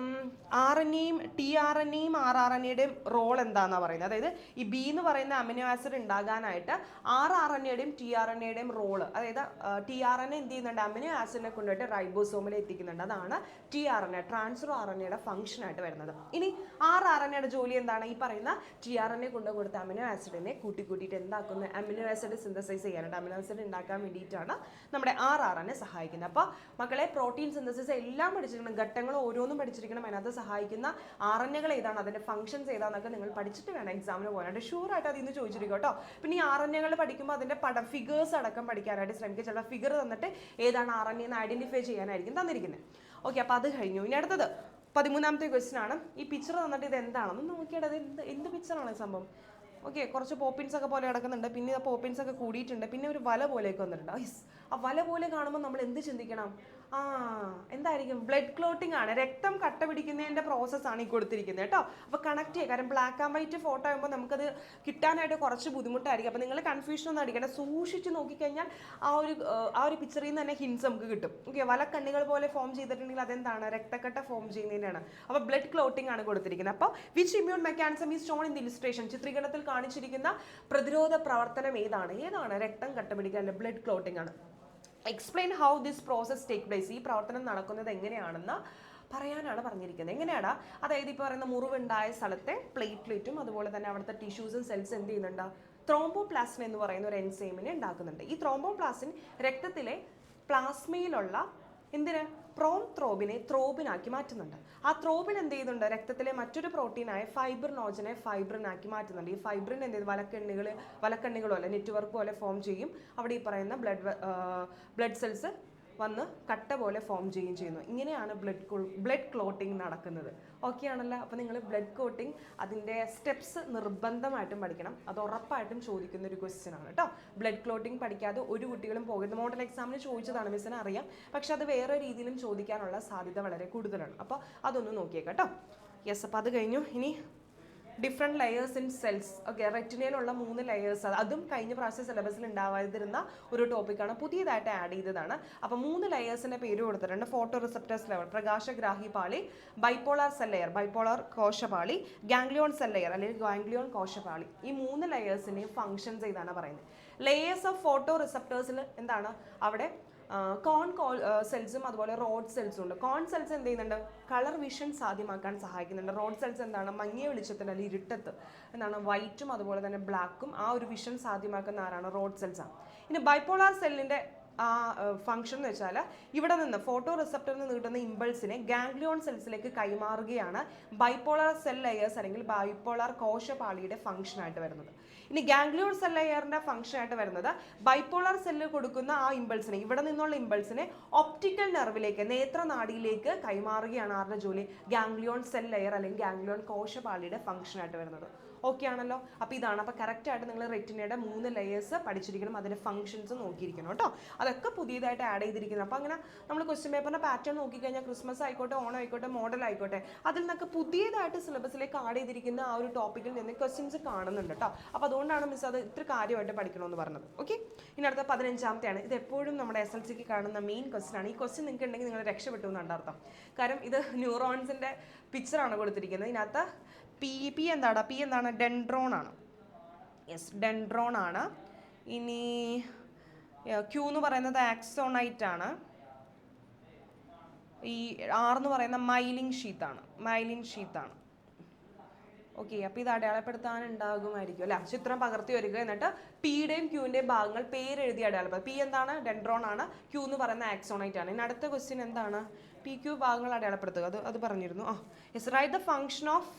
RNAയും tRNAയും rRNAയുടെയും റോൾ എന്താണെന്നാണ് പറയുന്നത്. അതായത് ഈ ബി എന്ന് പറയുന്ന അമിനോ ആസിഡ് ഉണ്ടാകാനായിട്ട് rRNAയുടെയും tRNAയുടെയും റോള്, അതായത് tRNA എന്ത് ചെയ്യുന്നുണ്ട്, അമിനോ ആസിഡിനെ കൊണ്ടുപോയിട്ട് റൈബോസോമിൽ എത്തിക്കുന്നുണ്ട്. അതാണ് tRNA, ട്രാൻസ്ഫർ RNAയുടെ ഫംഗ്ഷൻ ആയിട്ട് വരുന്നത്. ഇനി rRNAയുടെ ജോലി എന്താണ്, ഈ പറയുന്ന tRNA കൊണ്ടുകൊടുത്ത അമിനോ ആസിഡിനെ കൂട്ടിയിട്ട് എന്താക്കുന്നു, അമിനോ ആസിഡ് സിന്തസൈസ് ചെയ്യാനായിട്ട്, അമിനോ ആസിഡ് ഉണ്ടാക്കാൻ വേണ്ടിയിട്ടാണ് നമ്മുടെ rRNA സഹായിക്കുന്നത്. അപ്പോൾ മക്കളെ, പ്രോട്ടീൻ സിന്തസിസ് എല്ലാം പഠിച്ചിരിക്കണം, ഘട്ടങ്ങൾ ഓരോന്നും പഠിച്ചിരിക്കണം. അതിനകത്ത് സഹായിക്കുന്ന RNAകൾ ഏതാണ്, അതിന്റെ ഫംഗ്ഷൻസ് ഏതാണെന്നൊക്കെ നിങ്ങൾ പഠിച്ചിട്ട് വേണം എക്സാമിന് പോകാനായിട്ട്. ഷുവർ ആയിട്ട് അതിൽ നിന്ന് ചോദിച്ചിരിക്കും കേട്ടോ. പിന്നെ ഈ RNAകൾ പഠിക്കുമ്പോൾ അതിന്റെ ഫിഗേഴ്സ് അടക്കം പഠിക്കാനായിട്ട് ശ്രമിക്കുക. ചില ഫിഗർ തന്നിട്ട് ഏതാണ് RNA എന്ന് ഐഡന്റിഫൈ ചെയ്യാനായിരിക്കും തന്നിരിക്കുന്നത്. ഓക്കെ, അപ്പോൾ അത് കഴിഞ്ഞു. ഇനി അടുത്തത് 13ാമത്തെ ക്വസ്റ്റ്യൻ ആണ്. ഈ പിക്ചർ തന്നിട്ട് ഇത് എന്താണെന്ന് നോക്കിയാൽ അത് എന്ത് പിക്ചറാണ് സംഭവം. ഓക്കെ, കുറച്ച് പോപ്പിൻസ് ഒക്കെ പോലെ കിടക്കുന്നുണ്ട്. പിന്നെ ആ പോപ്പിൻസ് ഒക്കെ കൂടിയിട്ടുണ്ട്. പിന്നെ ഒരു വല പോലെയൊക്കെ വന്നിട്ടുണ്ട്. ആ വല പോലെ കാണുമ്പോൾ നമ്മൾ എന്ത് ചിന്തിക്കണം, എന്തായിരിക്കും, ബ്ലഡ് ക്ലോട്ടിംഗ് ആണ്, രക്തം കട്ട പിടിക്കുന്നതിൻ്റെ പ്രോസസ്സാണ് ഈ കൊടുത്തിരിക്കുന്നത് കേട്ടോ. അപ്പോൾ കണക്ട് ചെയ്യുക. കാരണം ബ്ലാക്ക് ആൻഡ് വൈറ്റ് ഫോട്ടോ ആകുമ്പോൾ നമുക്കത് കിട്ടാനായിട്ട് കുറച്ച് ബുദ്ധിമുട്ടായിരിക്കും. അപ്പോൾ നിങ്ങൾ കൺഫ്യൂഷൻ ഒന്നും അടിക്കേണ്ട, സൂക്ഷിച്ച് നോക്കിക്കഴിഞ്ഞാൽ ആ ഒരു പിക്ചറിൽ നിന്ന് തന്നെ ഹിൻസ് നമുക്ക് കിട്ടും. ഓക്കെ, വലക്കണ്ണികൾ പോലെ ഫോം ചെയ്തിട്ടുണ്ടെങ്കിൽ അതെന്താണ്, രക്തക്കട്ട ഫോം ചെയ്യുന്നതിനാണ്. അപ്പോൾ ബ്ലഡ് ക്ലോട്ടിംഗ് ആണ് കൊടുത്തിരിക്കുന്നത്. അപ്പോൾ which immune mechanism is shown in the illustration, ചിത്രീകരണത്തിൽ കാണിച്ചിരിക്കുന്ന പ്രതിരോധ പ്രവർത്തനം ഏതാണ്, രക്തം കട്ട പിടിക്കുക, അല്ലെ ബ്ലഡ് ക്ലോട്ടിംഗ് ആണ്. Explain how this process take place, ഈ പ്രവർത്തനം നടക്കുന്നത് എങ്ങനെയാണെന്ന് പറയാനാണ് പറഞ്ഞിരിക്കുന്നത്. എങ്ങനെയാടാ, അതായത് ഇപ്പോൾ പറയുന്ന മുറിവുണ്ടായ സ്ഥലത്തെ പ്ലേറ്റ്ലെറ്റും അതുപോലെ തന്നെ അവിടുത്തെ ടിഷ്യൂസും സെൽസ് എന്ത് ചെയ്യുന്നുണ്ട്, ത്രോംബോപ്ലാസ്റ്റിൻ എന്ന് പറയുന്ന ഒരു എൻസൈമിനെ ഉണ്ടാക്കുന്നുണ്ട്. ഈ ത്രോംബോപ്ലാസ്റ്റിൻ രക്തത്തിലെ പ്ലാസ്മയിലുള്ള പ്രോംത്രോബിനെ ത്രോബിനാക്കി മാറ്റുന്നുണ്ട്. ആ ത്രോബിൻ എന്ത് ചെയ്യുന്നുണ്ട്, രക്തത്തിലെ മറ്റൊരു പ്രോട്ടീനായ ഫൈബ്രിനോജനെ ഫൈബ്രിനാക്കി മാറ്റുന്നുണ്ട്. ഈ ഫൈബ്രിൻ എന്ത് ചെയ്ത് വലക്കണ്ണികളോ അല്ലെ നെറ്റ്വർക്ക് പോലെ ഫോം ചെയ്യും. അവിടെ ഈ പറയുന്ന ബ്ലഡ് സെൽസ് വന്ന് കട്ട പോലെ ഫോം ചെയ്യുന്നു. ഇങ്ങനെയാണ് ബ്ലഡ് ക്ലോട്ടിംഗ് നടക്കുന്നത്. ഓക്കെ ആണല്ലോ. അപ്പോൾ നിങ്ങൾ ബ്ലഡ് ക്ലോട്ടിംഗ് അതിൻ്റെ സ്റ്റെപ്സ് നിർബന്ധമായിട്ടും പഠിക്കണം. അത് ഉറപ്പായിട്ടും ചോദിക്കുന്ന ഒരു ക്വസ്റ്റ്യൻ ആണ് കേട്ടോ. ബ്ലഡ് ക്ലോട്ടിംഗ് പഠിക്കാതെ ഒരു കുട്ടികളും പോകരുത്. മോഡൽ എക്സാമിന് ചോദിച്ചതാണ്, മിസ്സിന് അറിയാം. പക്ഷെ അത് വേറെ രീതിയിലും ചോദിക്കാനുള്ള സാധ്യത വളരെ കൂടുതലാണ്. അപ്പോൾ അതൊന്ന് നോക്കിയേക്കാം കേട്ടോ. യെസ്, അപ്പോൾ അത് കഴിഞ്ഞു. ഇനി different layers in cells. Okay, റെറ്റിനയിലുള്ള 3 ലെയേഴ്സ്, അതും കഴിഞ്ഞ പ്രാവശ്യം സിലബസിൽ ഉണ്ടാവാതിരുന്ന ഒരു ടോപ്പിക്കാണ്, പുതിയതായിട്ട് ആഡ് ചെയ്തതാണ്. അപ്പോൾ 3 ലെയേഴ്സിൻ്റെ പേര് കൊടുത്തിട്ടുണ്ട്. ഫോട്ടോ റിസപ്റ്റേഴ്സ് ലെവൽ, പ്രകാശഗ്രാഹി പാളി, ബൈപ്പോളാർ സെൽ ലെയർ, ബൈപ്പോളാർ കോശപാളി, ഗാംഗ്ലിയോൺ സെൽ ലെയർ അല്ലെങ്കിൽ ഗാംഗ്ലിയോൺ കോശപാളി. ഈ 3 ലെയേഴ്സിൻ്റെയും ഫങ്ഷൻസ് ഏതാണ് പറയുന്നത്. ലെയേഴ്സ് ഓഫ് ഫോട്ടോ റിസപ്റ്റേഴ്സിൽ എന്താണ്, അവിടെ കോൺ സെൽസും അതുപോലെ റോഡ് സെൽസും ഉണ്ട്. കോൺ സെൽസ് എന്ത് ചെയ്യുന്നുണ്ട്, കളർ വിഷൻ സാധ്യമാക്കാൻ സഹായിക്കുന്നുണ്ട്. റോഡ് സെൽസ് എന്താണ്, മങ്ങിയ വെളിച്ചത്തിൽ അല്ലെങ്കിൽ ഇരുട്ടത്ത് എന്താണ് വൈറ്റും അതുപോലെ തന്നെ ബ്ലാക്കും ആ ഒരു വിഷൻ സാധ്യമാക്കുന്ന ആരാണ്, റോഡ് സെൽസ് ആണ്. ഇനി ബൈപ്പോളാർ സെല്ലിൻ്റെ ആ ഫംഗ്ഷൻ എന്ന് വെച്ചാൽ ഇവിടെ നിന്ന് ഫോട്ടോ റിസപ്റ്ററിൽ നിന്ന് കിട്ടുന്ന ഇമ്പൾസിനെ ഗാംഗ്ലിയോൺ സെൽസിലേക്ക് കൈമാറുകയാണ് ബൈപ്പോളാർ സെൽ ലെയേഴ്സ് അല്ലെങ്കിൽ ബൈപ്പോളാർ കോശപാളിയുടെ ഫംഗ്ഷൻ ആയിട്ട് വരുന്നത്. ഇനി ഗാംഗ്ലിയോൺ സെൽ ലെയറിന്റെ ഫംഗ്ഷൻ ആയിട്ട് വരുന്നത് ബൈപ്പോളാർ സെല്ല് കൊടുക്കുന്ന ആ ഇമ്പൾസിനെ, ഇവിടെ നിന്നുള്ള ഇമ്പൾസിനെ ഒപ്റ്റിക്കൽ നെർവിലേക്ക്, നേത്രനാഡിയിലേക്ക് കൈമാറുകയാണ് ആരുടെ ജോലി, ഗാംഗ്ലിയോൺ സെൽ ലെയർ അല്ലെങ്കിൽ ഗാംഗ്ലിയോൺ കോശപാളിയുടെ ഫംഗ്ഷൻ ആയിട്ട് വരുന്നത്. ഓക്കെ ആണല്ലോ. അപ്പോൾ ഇതാണ്. അപ്പോൾ കറക്റ്റായിട്ട് നിങ്ങൾ റെറ്റിനയുടെ 3 ലെയേഴ്സ് പഠിച്ചിരിക്കണം, അതിൻ്റെ ഫംഗ്ഷൻസ് നോക്കിയിരിക്കണം കേട്ടോ. അതൊക്കെ പുതിയതായിട്ട് ആഡ് ചെയ്തിരിക്കുന്നത്. അപ്പോൾ അങ്ങനെ നമ്മൾ ക്വസ്റ്റ്യൻ പേപ്പറിൻ്റെ പാറ്റേൺ നോക്കിക്കഴിഞ്ഞാൽ ക്രിസ്മസ് ആയിക്കോട്ടെ, ഓണം ആയിക്കോട്ടെ, മോഡൽ ആയിക്കോട്ടെ, അതിൽ നിന്നൊക്കെ പുതിയതായിട്ട് സിലബസിലേക്ക് ആഡ് ചെയ്തിരിക്കുന്ന ആ ഒരു ടോപ്പിക്കിൽ നിന്ന് ക്വസ്റ്റ്യൻസ് കാണുന്നുണ്ട് കേട്ടോ. അപ്പോൾ അതുകൊണ്ടാണ് മിസ് അത് ഇത്ര കാര്യമായിട്ട് പഠിക്കണമെന്ന് പറഞ്ഞത്. ഓക്കെ, ഇനി അടുത്ത 15ാമത്തെയാണ്. ഇത് എപ്പോഴും നമ്മുടെ SLCക്ക് കാണുന്ന മെയിൻ ക്വസ്റ്റ്യൻ ആണ്. ഈ ക്വസ്റ്റ്യൻ നിങ്ങൾക്ക് ഉണ്ടെങ്കിൽ നിങ്ങൾ രക്ഷപ്പെട്ടു എന്നാണ് അർത്ഥം. കാരണം ഇത് ന്യൂറോൺസിൻ്റെ പിക്ചറാണ് കൊടുത്തിരിക്കുന്നത്. ഇതിനകത്ത് പി എന്താണ്, ഡെൻഡ്രോൺ ആണ്. യെസ്, ഡെൻഡ്രോൺ ആണ്. ഇനി ക്യൂ എന്ന് പറയുന്നത് ആക്സോണൈറ്റ് ആണ്. ഈ ആർ എന്ന് പറയുന്ന മൈലിൻ ഷീത്താണ്. ഓക്കെ, അപ്പോൾ ഇത് അടയാളപ്പെടുത്താനുണ്ടാകുമായിരിക്കും അല്ലേ. ചിത്രം പകർത്തി വരിക, എന്നിട്ട് പിയുടെയും ക്യൂവിൻ്റെയും ഭാഗങ്ങൾ പേരെഴുതി അടയാളപ്പെടുത്തുക. പി എന്താണ്, ഡെൻഡ്രോൺ ആണ്. ക്യൂ എന്ന് പറയുന്ന ആക്സോണൈറ്റ് ആണ്. ഇനി അടുത്ത ക്വസ്റ്റ്യൻ എന്താണ്, PQ ഭാഗങ്ങൾ അടയാളപ്പെടുത്തുക. അത് പറഞ്ഞിരുന്നു. Yes, write the function of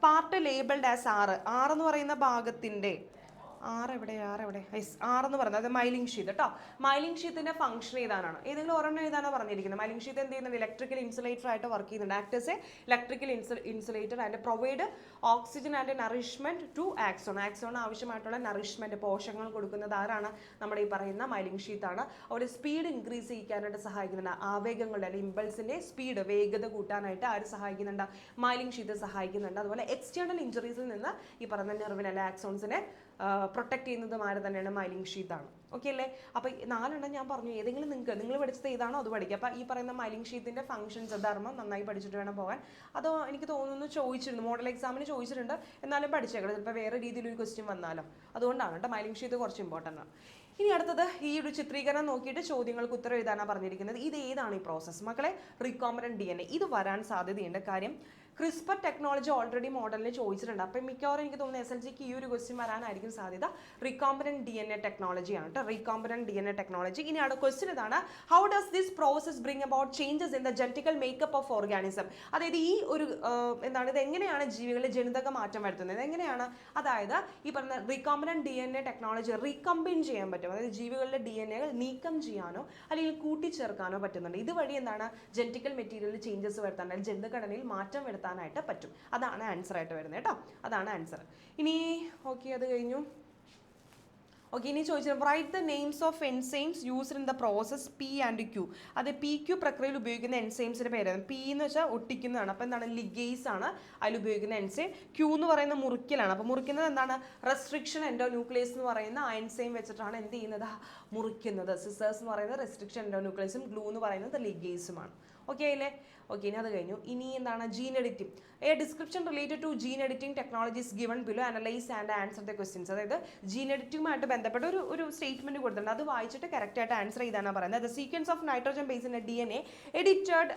part labelled as R എന്ന് പറയുന്ന ഭാഗത്തിൻ്റെ ആറെവിടെ യെസ് ആറെന്ന് പറയുന്നത് അത് മൈലിംഗ് ഷീത്ത് കേട്ടോ. മൈലിംഗ് ഷീത്തിന്റെ ഫംഗ്ഷൻ ഏതാനാണ്, ഏതെങ്കിലും ഒരെണ്ണം എഴുതാനാണ് പറഞ്ഞിരിക്കുന്നത്. മൈലിംഗ് ഷീത്ത് എന്ത് ചെയ്യുന്നത്, ഇലക്ട്രിക്കൽ ഇൻസുലേറ്റർ ആയിട്ട് വർക്ക് ചെയ്യുന്നുണ്ട്. Acts as electrical insulator and provide oxygen and nourishment to axon. Axon ആവശ്യമായിട്ടുള്ള നറിഷ്മെന്റ് പോഷകങ്ങൾ കൊടുക്കുന്നത് ആരാണ്, നമ്മുടെ ഈ പറയുന്ന മൈലിംഗ് ഷീത്ത് ആണ്. അവിടെ സ്പീഡ് ഇൻക്രീസ് ചെയ്യാനായിട്ട് സഹായിക്കുന്നുണ്ട്. ആവേഗങ്ങളുടെ അല്ലെങ്കിൽ ഇമ്പൾസിന്റെ സ്പീഡ് വേഗത കൂട്ടാനായിട്ട് ആര് സഹായിക്കുന്നുണ്ട്, മൈലിംഗ് ഷീത്ത് സഹായിക്കുന്നുണ്ട്. അതുപോലെ എക്സ്റ്റേണൽ ഇഞ്ചുറീസിൽ നിന്ന് ഈ പറയുന്ന നെർവിനെ അല്ലെ ആക്സോൺസിനെ പ്രൊട്ടക്ട് ചെയ്യുന്നതും ആര് തന്നെയാണ്, മൈലിംഗ് ഷീത്ത് ആണ്. ഓക്കെ അല്ലേ. അപ്പോൾ 4 ഞാൻ പറഞ്ഞു, ഏതെങ്കിലും നിങ്ങൾ പഠിച്ചത് ഏതാണോ അത് പഠിക്കുക. അപ്പോൾ ഈ പറയുന്ന മൈലിംഗ് ഷീത്തിന്റെ ഫംഗ്ഷൻസ് ധർമ്മം നന്നായി പഠിച്ചിട്ട് വേണം പോകാൻ. അതോ എനിക്ക് തോന്നുന്നു ചോദിച്ചിരുന്നു, മോഡൽ എക്സാമിന് ചോദിച്ചിട്ടുണ്ട്, എന്നാലും പഠിച്ചേക്കണം, ചിലപ്പോൾ വേറെ രീതിയിൽ ഒരു ക്വസ്റ്റ്യൻ വന്നാലോ. അതുകൊണ്ടാണ് കേട്ടോ മൈലിംഗ് ഷീത്ത് കുറച്ച് ഇമ്പോർട്ടൻ്റ് ആണ്. ഇനി അടുത്തത് ഈ ഒരു ചിത്രീകരണം നോക്കിയിട്ട് ചോദ്യങ്ങൾക്ക് ഉത്തരം എഴുതാനാണ് പറഞ്ഞിരിക്കുന്നത്. ഇത് ഏതാണ് ഈ പ്രോസസ്സ് മക്കളെ, റീകോംബിനന്റ് DNA. ഇത് വരാൻ സാധ്യതയുണ്ട്. കാര്യം ക്രിസ്പർ ടെക്നോളജി ഓൾറെഡി മോഡലിൽ ചോദിച്ചിട്ടുണ്ട്. അപ്പം മിക്കവാറും എനിക്ക് തോന്നുന്നു SLGക്ക് ഈ ഒരു ക്വസ്റ്റ്യൻ വരാനായിരിക്കും സാധ്യത. റീകോംബിനന്റ് DNA ടെക്നോളജിയാണ് കേട്ടോ, റീകോംബിനന്റ് DNA ടെക്നോളജി. ഇനി അടുത്ത ക്വസ്റ്റ്യൻ ഇതാണ്, how does this process bring about changes in the genetical makeup of organism. അതായത് ഈ ഒരു ഇത് എങ്ങനെയാണ് ജീവികളിൽ ജനിതക മാറ്റം വരുത്തുന്നത്, എങ്ങനെയാണ്, അതായത് ഈ പറഞ്ഞ റീകോംബിനന്റ് DNA ടെക്നോളജി റീകമ്പൈൻ ചെയ്യാൻ പറ്റും. അതായത് ജീവികളുടെ DNA നീക്കം ചെയ്യാനോ അല്ലെങ്കിൽ കൂട്ടിച്ചേർക്കാനോ പറ്റുന്നുണ്ട്. ഇതുവഴി എന്താണ്, ജനറ്റിക്കൽ മെറ്റീരിയലിൽ ചേഞ്ചസ് വരുത്താൻ അല്ലെങ്കിൽ ജനിതഘടനയിൽ മാറ്റം വരുത്താൻ ആയിട്ട് പറ്റും. അതാണ് ആൻസർ ആയിട്ട് വരുന്നത് കേട്ടോ, അതാണ് ആൻസർ. ഇനി ഓക്കെ അത് കഴിഞ്ഞു. ഓക്കെ ഇനി ചോദിച്ചത് right the names of enzymes used in the process P and Q. അത് PQ പ്രക്രിയയിൽ ഉപയോഗിക്കുന്ന എൻസൈംസിന്റെ പേരാണ്. P എന്ന് വെച്ചാൽ ഒട്ടിക്കുന്നതാണ്, അപ്പോൾ എന്താണ്, ലിഗേസ് ആണ് അതിൽ ഉപയോഗിക്കുന്ന എൻസൈം. Q എന്ന് പറയുന്ന മുറിക്കലാണ്. അപ്പോൾ മുറിക്കുന്നത് എന്താണ്, റെസ്ട്രിക്ഷൻ എൻഡോന്യൂക്ലിയസ് എന്ന് പറയുന്ന ആ എൻസൈം വെച്ചിട്ടാണ് എന്ത് ചെയ്യുന്നത്, മുറിക്കുന്നത്. സിസേഴ്സ് എന്ന് പറയുന്നത് റെസ്ട്രിക്ഷൻ എൻഡോന്യൂക്ലിയസും ഗ്ലൂ എന്ന് പറയുന്നത് ലിഗേസുമാണ്. ഓക്കെ അല്ലേ. ഓക്കെ ഇനി അത് കഴിഞ്ഞു. ഇനി എന്താണ്, gene editing. A description related to gene editing technologies given below, analyse and answer the questions. അതായത് ജീൻ എഡിറ്റിംഗുമായിട്ട് ബന്ധപ്പെട്ട ഒരു സ്റ്റേറ്റ്മെന്റ് കൊടുത്തിട്ടുണ്ട്, അത് വായിച്ചിട്ട് കറക്റ്റ് ആയിട്ട് ആൻസർ ചെയ്താണ് പറയുന്നത്. The sequence of nitrogen base in DNA edited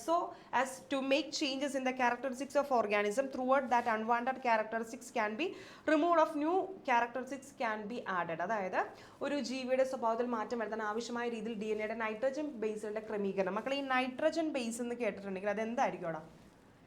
so as to make changes in the characteristics of organism throughout that unwanted characteristics can be removed of new characteristics can be added. അതായത് ഒരു ജീവിയുടെ സ്വഭാവത്തിൽ മാറ്റം വരുത്താൻ ആവശ്യമായ രീതിയിൽ DNAയുടെ nitrogen ബേസുകളുടെ ക്രമീകരണം. മക്കളെ ഈ നൈട്രജൻ ബേസ് എന്ന് കേട്ടിട്ടുണ്ടെങ്കിൽ അത് എന്തായിരിക്കും അവിടെ,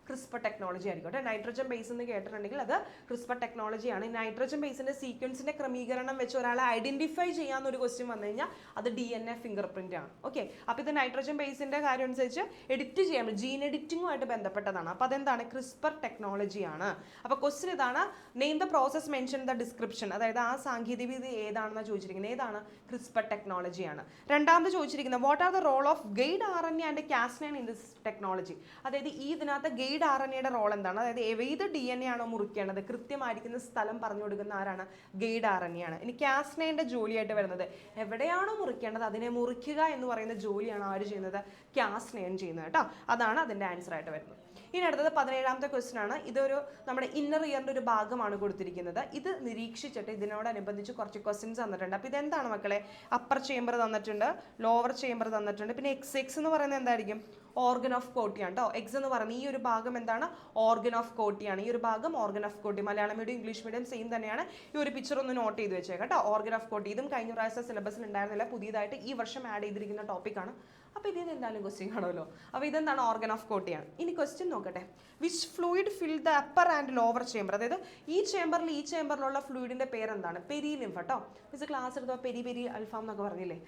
ക്രിസ്പർ ടെക്നോളജി ആയിരിക്കും. നൈട്രജൻ ബേസ് എന്ന് കേട്ടിട്ടുണ്ടെങ്കിൽ അത് ക്രിസ്പർ ടെക്നോളജിയാണ്. ഈ നൈട്രജൻ ബേസിന്റെ സീക്വൻസിന്റെ ക്രമീകരണം വെച്ച് ഒരാളെ ഐഡന്റിഫൈ ചെയ്യാവുന്ന ഒരു ക്വസ്റ്റ്യൻ വന്നു കഴിഞ്ഞാൽ അത് DNA ഫിംഗർ പ്രിന്റ് ആണ്. ഓക്കെ അപ്പോൾ ഇത് നൈട്രജൻ ബേസിന്റെ കാര്യം അനുസരിച്ച് എഡിറ്റ് ചെയ്യാൻ ജീൻ എഡിറ്റിംഗുമായിട്ട് ബന്ധപ്പെട്ടതാണ്. അപ്പോൾ അതെന്താണ്, ക്രിസ്പർ ടെക്നോളജിയാണ്. അപ്പോൾ ക്വസ്റ്റ്യൻ ഇതാണ്, name the process mention the description. അതായത് ആ സാങ്കേതികവിദ്യ ഏതാണെന്ന് ചോദിച്ചിരിക്കുന്നത്, ഏതാണ്, ക്രിസ്പർ ടെക്നോളജിയാണ്. രണ്ടാമത് ചോദിച്ചിരിക്കുന്നത് what are the role of guide RNA and Cas9 in this technology. അതായത് ഈ ഇതിനകത്ത് ഗൈഡ് RNAയുടെ റോൾ എന്താണ്, അതായത് ഏത് DNA ആണോ മുറിക്കേണ്ടത് കൃത്യമായിരിക്കുന്ന സ്ഥലം പറഞ്ഞു കൊടുക്കുന്ന ആരാണ്, ഗൈഡ് RNA ആണ്. ഇനി Cas9ന്റെ ജോലിയായിട്ട് വരുന്നത് എവിടെയാണോ മുറിക്കേണ്ടത് അതിനെ മുറിക്കുക എന്ന് പറയുന്ന ജോലിയാണ് ആര് ചെയ്യുന്നത്, Cas9 ചെയ്യുന്നത് കേട്ടോ. അതാണ് അതിന്റെ ആൻസർ ആയിട്ട് വരുന്നത്. ഇനി അടുത്തത് 17ാമത്തെ ക്വസ്റ്റ്യൻ ആണ്. ഇതൊരു നമ്മുടെ ഇന്നർ ഇയറിന്റെ ഒരു ഭാഗമാണ് കൊടുത്തിരിക്കുന്നത്. ഇത് നിരീക്ഷിച്ചിട്ട് ഇതിനോടനുബന്ധിച്ച് കുറച്ച് ക്വസ്റ്റ്യൻസ് തന്നിട്ടുണ്ട്. അപ്പോൾ ഇതെന്താണ് മക്കളെ, അപ്പർ ചേംബർ തന്നിട്ടുണ്ട്, ലോവർ ചേംബർ തന്നിട്ടുണ്ട്, പിന്നെ X എന്ന് പറയുന്നത് എന്തായിരിക്കും, ഓർഗൻ ഓഫ് കോട്ടിയാണ് കേട്ടോ. എക്സ് എന്ന് പറയുന്നത് ഈ ഒരു ഭാഗം എന്താണ്, ഓർഗൻ ഓഫ് കോട്ടിയാണ്. ഈ ഒരു ഭാഗം organ of Corti. Malayalam medium English medium same തന്നെയാണ്. ഈ ഒരു പിക്ചർ ഒന്ന് നോട്ട് ചെയ്ത് വെച്ചേക്കാം കേട്ടോ. ഓർഗൻ ഓഫ് കോട്ടി ഇതും കഴിഞ്ഞ പ്രാവശ്യത്തെ സിലബസിൽ ഉണ്ടായിരുന്നില്ല, പുതിയതായിട്ട് ഈ വർഷം ആഡ് ചെയ്തിരിക്കുന്ന ടോപ്പിക്കാണ്. അപ്പോൾ ഇതിന് എന്തായാലും ക്വസ്റ്റ്യൻ കാണുമല്ലോ. അപ്പോൾ ഇതെന്താണ്, ഓർഗൻ ഓഫ് കോട്ടിയാണ്. ഇനി ക്വസ്റ്റ്യൻ നോക്കട്ടെ, which fluid fill the upper and lower chamber. അതായത് ഈ ചേംബറിലുള്ള ഫ്ലൂയിഡിന്റെ പേരെന്താണ്, പെരിലിംഫ് കേട്ടോ. മിസ് ക്ലാസ് എടുത്തപ്പോൾ പെരി അൽഫാം എന്നൊക്കെ പറഞ്ഞില്ലേ,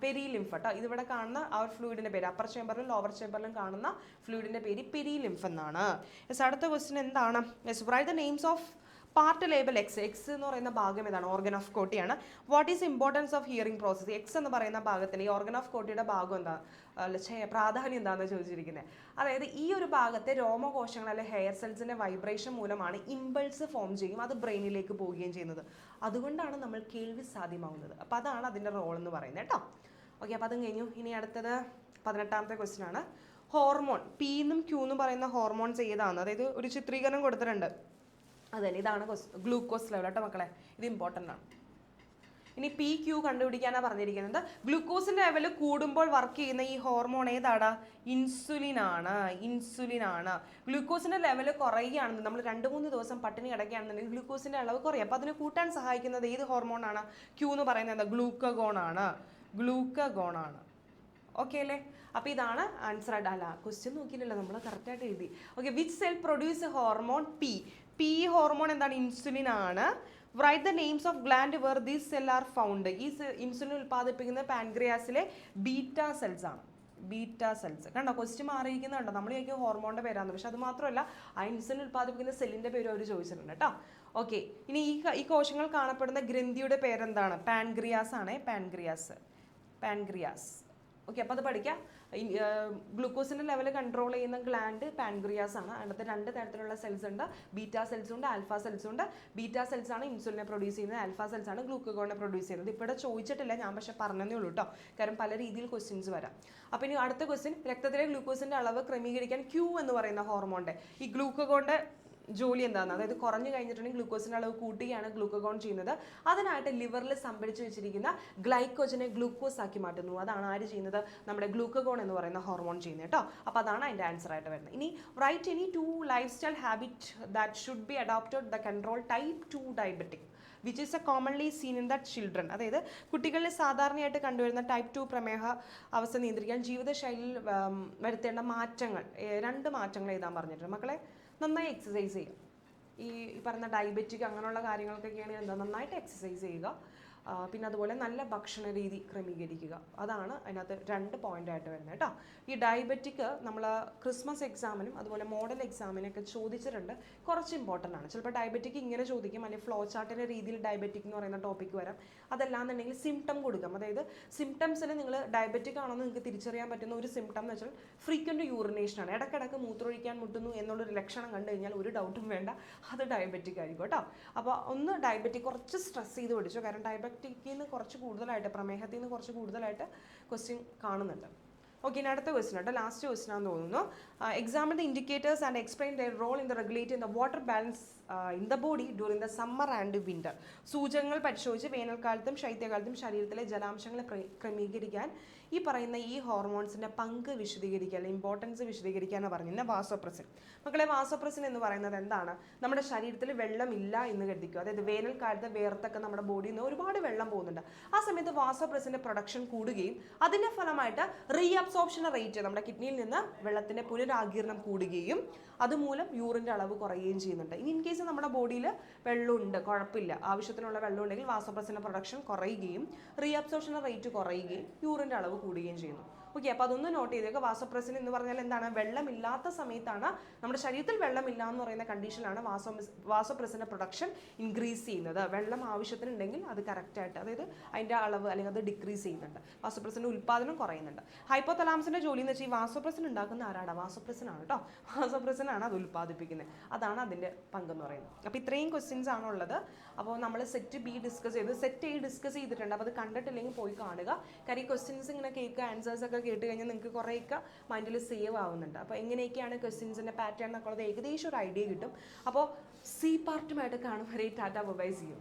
പെരിലിംഫ് കേട്ടോ. ഇതിവിടെ കാണുന്ന ആ ഒരു ഫ്ലൂയിഡിന്റെ പേര്, അപ്പർ ചേംബറിലും ലോവർ ചേംബറിലും കാണുന്ന ഫ്ലൂയിഡിന്റെ പേര് പെരിലിംഫ് എന്നാണ്. അടുത്ത ക്വസ്റ്റ്യൻ എന്താണ്, write the names of part label X. X എന്ന് പറയുന്ന ഭാഗം ഏതാണ്, ഓർഗൻ ഓഫ് കോട്ടിയാണ്. What is importance of hearing process. X എന്ന് പറയുന്ന ഭാഗത്തിന് ഈ ഓർഗൻ ഓഫ് കോട്ടിയുടെ ഭാഗം എന്താ, പ്രാധാന്യം എന്താണെന്ന് ചോദിച്ചിരിക്കുന്നത്. അതായത് ഈ ഒരു ഭാഗത്തെ രോമകോശങ്ങൾ അല്ലെങ്കിൽ ഹെയർ സെൽസിന്റെ വൈബ്രേഷൻ മൂലമാണ് ഇമ്പൾസ് ഫോം ചെയ്യും, അത് ബ്രെയിനിലേക്ക് പോവുകയും ചെയ്യുന്നത്. അതുകൊണ്ടാണ് നമ്മൾ കേൾവി സാധ്യമാവുന്നത്. അപ്പോൾ അതാണ് അതിൻ്റെ റോൾ എന്ന് പറയുന്നത് കേട്ടോ. ഓക്കെ അപ്പോൾ അതും കഴിഞ്ഞു. ഇനി അടുത്തത് 18ാമത്തെ ക്വസ്റ്റ്യൻ ആണ്. ഹോർമോൺ P എന്നും Q എന്നും പറയുന്ന ഹോർമോൺസ് ഏതാണ്. അതായത് ഒരു ചിത്രീകരണം കൊടുത്തിട്ടുണ്ട്, അതന്നെ ഇതാണ് ഗ്ലൂക്കോസ് ലെവൽ കേട്ടോ മക്കളെ, ഇത് ഇമ്പോർട്ടൻ്റ് ആണ്. ഇനി PQ കണ്ടുപിടിക്കാനാണ് പറഞ്ഞിരിക്കുന്നത്. ഗ്ലൂക്കോസിന്റെ ലെവൽ കൂടുമ്പോൾ വർക്ക് ചെയ്യുന്ന ഈ ഹോർമോൺ ഏതാടാ, ഇൻസുലിൻ ആണ്. ഗ്ലൂക്കോസിന്റെ ലെവൽ കുറയുകയാണെന്ന് നമ്മൾ 2-3 ദിവസം പട്ടിണി കിടക്കുകയാണെന്നുണ്ടെങ്കിൽ ഗ്ലൂക്കോസിന്റെ അളവ് കുറയും. അപ്പോൾ അതിനെ കൂട്ടാൻ സഹായിക്കുന്നത് ഏത് ഹോർമോണാണ്, Q എന്ന് പറയുന്നത് ഗ്ലൂക്കഗോൺ ആണ്. ഓക്കെ അല്ലേ. അപ്പോൾ ഇതാണ് ആൻസർ ആയിട്ട്. അല്ല ക്വസ്റ്റ്യൻ നോക്കിയില്ലല്ലോ, നമ്മൾ കറക്റ്റായിട്ട് എഴുതി. Okay which cell produce hormone P hormone എന്താണ്, ഇൻസുലിൻ ആണ്. Write the names of gland where these cell are found. ഈ ഇൻസുലിൻ ഉൽപ്പാദിപ്പിക്കുന്ന പാൻക്രിയാസിലെ ബീറ്റ സെൽസ് ആണ്. ബീറ്റ സെൽസ് കണ്ടോ, ക്വസ്റ്റ്യൻ മാറിയിരിക്കുന്നുണ്ടോ? നമ്മൾ ചോദിക്കും ഹോർമോണിന്റെ പേരാണ്, പക്ഷെ അത് മാത്രമല്ല ആ ഇൻസുലിൻ ഉൽപ്പാദിപ്പിക്കുന്ന സെല്ലിന്റെ പേരും അവർ ചോദിച്ചിട്ടുണ്ട് കേട്ടോ. ഓക്കെ, ഇനി ഈ കോശങ്ങൾ കാണപ്പെടുന്ന ഗ്രന്ഥിയുടെ പേരെന്താണ്? പാൻക്രിയാസ് ആണ്. പാൻക്രിയാസ്. ഓക്കെ, അപ്പോൾ അത് പഠിക്കാം. ഗ്ലൂക്കോസിന്റെ ലെവൽ കൺട്രോൾ ചെയ്യുന്ന ഗ്ലാൻഡ് പാൻക്രിയാസ് ആണ്. അതിനകത്ത് 2 തരത്തിലുള്ള സെൽസ് ഉണ്ട്. ബീറ്റ സെൽസ് ഉണ്ട്, ആൽഫ സെൽസ് ഉണ്ട്. ബീറ്റ സെൽസ് ആണ് ഇൻസുലിനെ പ്രൊഡ്യൂസ് ചെയ്യുന്നത്, ആൽഫ സെൽസ് ആണ് ഗ്ലൂക്കോഗോണിനെ പ്രൊഡ്യൂസ് ചെയ്യുന്നത്. ഇപ്പോൾ ഇവിടെ ചോദിച്ചിട്ടില്ല, ഞാൻ പക്ഷേ പറഞ്ഞതേ ഉള്ളൂ കേട്ടോ, കാരണം പല രീതിയിൽ ക്വസ്റ്റ്യൻസ് വരാം. അപ്പോൾ ഇനി അടുത്ത ക്വസ്റ്റ്യൻ, രക്തത്തിലെ ഗ്ലൂക്കോസിന്റെ അളവ് ക്രമീകരിക്കാൻ ക്യൂ എന്ന് പറയുന്ന ഹോർമോണിന്റെ ഈ ഗ്ലൂക്കോഗോണിന്റെ ജോലി എന്താണ്? അതായത് കുറഞ്ഞു കഴിഞ്ഞിട്ടുണ്ടെങ്കിൽ ഗ്ലൂക്കോസിന്റെ അളവ് കൂട്ടുകയാണ് ഗ്ലൂക്കോഗോൺ ചെയ്യുന്നത്. അതിനായിട്ട് ലിവറിൽ സംഭരിച്ചു വെച്ചിരിക്കുന്ന ഗ്ലൈക്കോജനെ ഗ്ലൂക്കോസ് ആക്കി മാറ്റുന്നു. അതാണ് ആര് ചെയ്യുന്നത്? നമ്മുടെ ഗ്ലൂക്കോഗോൺ എന്ന് പറയുന്ന ഹോർമോൺ ചെയ്യുന്നത് കേട്ടോ. അപ്പോൾ അതാണ് അതിൻ്റെ ആൻസർ ആയിട്ട് വരുന്നത്. ഇനി write any 2 lifestyle habit that should be adopted the control type 2 diabetic which is a commonly seen in the children. അതായത് കുട്ടികളിൽ സാധാരണയായിട്ട് കണ്ടുവരുന്ന ടൈപ്പ് 2 പ്രമേഹ അവസ്ഥ നിയന്ത്രിക്കാൻ ജീവിതശൈലിയിൽ വരുത്തേണ്ട മാറ്റങ്ങൾ, 2 മാറ്റങ്ങൾ എഴുതാൻ പറഞ്ഞിട്ടുണ്ട് മക്കളെ. നന്നായി എക്സസൈസ് ചെയ്യുക. ഈ പറഞ്ഞ ഡയബറ്റിക് അങ്ങനെയുള്ള കാര്യങ്ങൾക്കൊക്കെയാണ് എന്താ, നന്നായിട്ട് എക്സസൈസ് ചെയ്യുക. പിന്നെ അതുപോലെ നല്ല ഭക്ഷണ രീതി ക്രമീകരിക്കുക. അതാണ് അതിനകത്ത് 2 പോയിൻ്റായിട്ട് വരുന്നത് കേട്ടോ. ഈ ഡയബറ്റിക് നമ്മൾ ക്രിസ്മസ് എക്സാമിനും അതുപോലെ മോഡൽ എക്സാമിനൊക്കെ ചോദിച്ചിട്ടുണ്ട്, കുറച്ച് ഇമ്പോർട്ടൻ്റ് ആണ്. ചിലപ്പോൾ ഡയബറ്റിക് ഇങ്ങനെ ചോദിക്കും, അല്ലെങ്കിൽ ഫ്ലോ ചാർട്ടിൻ്റെ രീതിയിൽ ഡയബറ്റിക് എന്ന് പറയുന്ന ടോപ്പിക്ക് വരാം. അതല്ലാന്നുണ്ടെങ്കിൽ സിംറ്റം കൊടുക്കാം. അതായത് സിംറ്റംസിന് നിങ്ങൾ ഡയബറ്റിക് ആണെന്ന് നിങ്ങൾക്ക് തിരിച്ചറിയാൻ പറ്റുന്ന ഒരു സിംറ്റം എന്ന് വെച്ചാൽ ഫ്രീക്വൻറ്റ് യൂറിനേഷൻ ആണ്. ഇടയ്ക്കിടയ്ക്ക് മൂത്രമൊഴിക്കാൻ മുട്ടുന്നു എന്നുള്ളൊരു ലക്ഷണം കണ്ടു കഴിഞ്ഞാൽ ഒരു ഡൗട്ടും വേണ്ട, അത് ഡയബറ്റിക് ആയിരിക്കും കേട്ടോ. അപ്പോൾ ഒന്ന് ഡയബറ്റിക് കുറച്ച് സ്ട്രെസ് ചെയ്ത് പഠിച്ചു, കാരണം ഡയബറ്റിക്കിൽ നിന്ന് കുറച്ച് കൂടുതലായിട്ട്, പ്രമേഹത്തിൽ നിന്ന് കുറച്ച് കൂടുതലായിട്ട് ക്വസ്റ്റ്യൻ കാണുന്നുണ്ട്. ഓക്കെ, ഇനി അടുത്ത ക്വസ്റ്റ്യൻ കേട്ടോ, ലാസ്റ്റ് ക്വസ്റ്റ്യൻ ആണെന്ന് തോന്നുന്നു. Examine the indicators and explain their role in the regulating the water balance in the body during the summer and winter. സൂചകങ്ങൾ പരിശോധിച്ച് വേനൽക്കാലത്തും ശൈത്യകാലത്തും ശരീരത്തിലെ ജലാംശങ്ങളെ ക്രമീകരിക്കാൻ ഈ പറയുന്ന ഈ ഹോർമോൺസിന്റെ പങ്ക് വിശദീകരിക്കുക, അല്ലെങ്കിൽ ഇമ്പോർട്ടൻസ് വിശദീകരിക്കാനാണ് പറഞ്ഞത്. വാസോപ്രസിൻ. മക്കളെ, വാസോപ്രസിൻ എന്ന് പറയുന്നത് എന്താണ്? നമ്മുടെ ശരീരത്തിൽ വെള്ളമില്ല എന്ന് കരുതിക്കുക. അതായത് വേനൽക്കാലത്ത് വേർത്തൊക്കെ നമ്മുടെ ബോഡിയിൽ നിന്ന് ഒരുപാട് വെള്ളം പോകുന്നുണ്ട്. ആ സമയത്ത് വാസോപ്രസിന്റെ പ്രൊഡക്ഷൻ കൂടുകയും അതിന്റെ ഫലമായിട്ട് റീഅബ്സോർപ്ഷൻ റേറ്റ്, നമ്മുടെ കിഡ്നിയിൽ നിന്ന് വെള്ളത്തിന്റെ പുനരാഗീരണം കൂടുകയും അതുമൂലം യൂറിന്റെ അളവ് കുറയുകയും ചെയ്യുന്നുണ്ട്. ഇൻ കേസ് നമ്മുടെ ബോഡിയിൽ വെള്ളമുണ്ട്, കുഴപ്പമില്ല, ആവശ്യത്തിനുള്ള വെള്ളം ഉണ്ടെങ്കിൽ വാസോപ്രസിന്റെ പ്രൊഡക്ഷൻ കുറയുകയും റീഅബ്സോർപ്ഷൻ റേറ്റ് കുറയുകയും യൂറിന്റെ അളവ് കൂടുകയും ചെയ്യുന്നു. ഓക്കെ, അപ്പോൾ അതൊന്ന് നോട്ട് ചെയ്തേക്കുക. വാസോപ്രസിൻ എന്ന് പറഞ്ഞാൽ എന്താണ്? വെള്ളമില്ലാത്ത സമയത്താണ്, നമ്മുടെ ശരീരത്തിൽ വെള്ളമില്ല എന്ന് പറയുന്ന കണ്ടീഷനിലാണ് വാസോപ്രസിന്റെ പ്രൊഡക്ഷൻ ഇൻക്രീസ് ചെയ്യുന്നത്. വെള്ളം ആവശ്യത്തിനുണ്ടെങ്കിൽ അത് കറക്റ്റായിട്ട്, അതായത് അതിൻ്റെ അളവ് അല്ലെങ്കിൽ അത് ഡിക്രീസ് ചെയ്യുന്നുണ്ട്. വാസോപ്രസിന്റെ ഉൽപ്പാദനം കുറയുന്നുണ്ട്. ഹൈപ്പോതലാമസിന്റെ ജോലി എന്ന് വെച്ചാൽ ഈ വാസോപ്രസിൻ ഉണ്ടാക്കുന്ന ആരാണ്? വാസോപ്രസിൻ ആണ് കേട്ടോ. വാസോപ്രസിൻ ആണ് അത് ഉൽപ്പാദിപ്പിക്കുന്നത്. അതാണ് അതിൻ്റെ പങ്കെന്ന് പറയുന്നത്. അപ്പോൾ ഇത്രയും ക്വസ്റ്റ്യൻസ് ആണുള്ളത്. അപ്പോൾ നമ്മൾ സെറ്റ് ബി ഡിസ്കസ് ചെയ്ത്, സെറ്റ് എ ഡിസ്കസ് ചെയ്തിട്ടുണ്ട്. അപ്പോൾ അത് കണ്ടിട്ടില്ലെങ്കിൽ പോയി കാണുക. കാര്യം ഈ ക്വസ്റ്റ്യൻസ് ഇങ്ങനെ കേൾക്കുക, ആൻസേഴ്സ് ഒക്കെ കേട്ട് കഴിഞ്ഞാൽ നിങ്ങൾക്ക് കുറേയൊക്കെ മൈൻഡിൽ സേവ് ആവുന്നുണ്ട്. അപ്പോൾ എങ്ങനെയൊക്കെയാണ് ക്വസ്റ്റ്യൻസിൻ്റെ പാറ്റേൺ എന്നൊക്കെ ഉള്ളത് ഏകദേശം ഒരു ഐഡിയ കിട്ടും. അപ്പോൾ സി പാർട്ടുമായിട്ട് കാണും വരെ ta-ta bye bye, see U.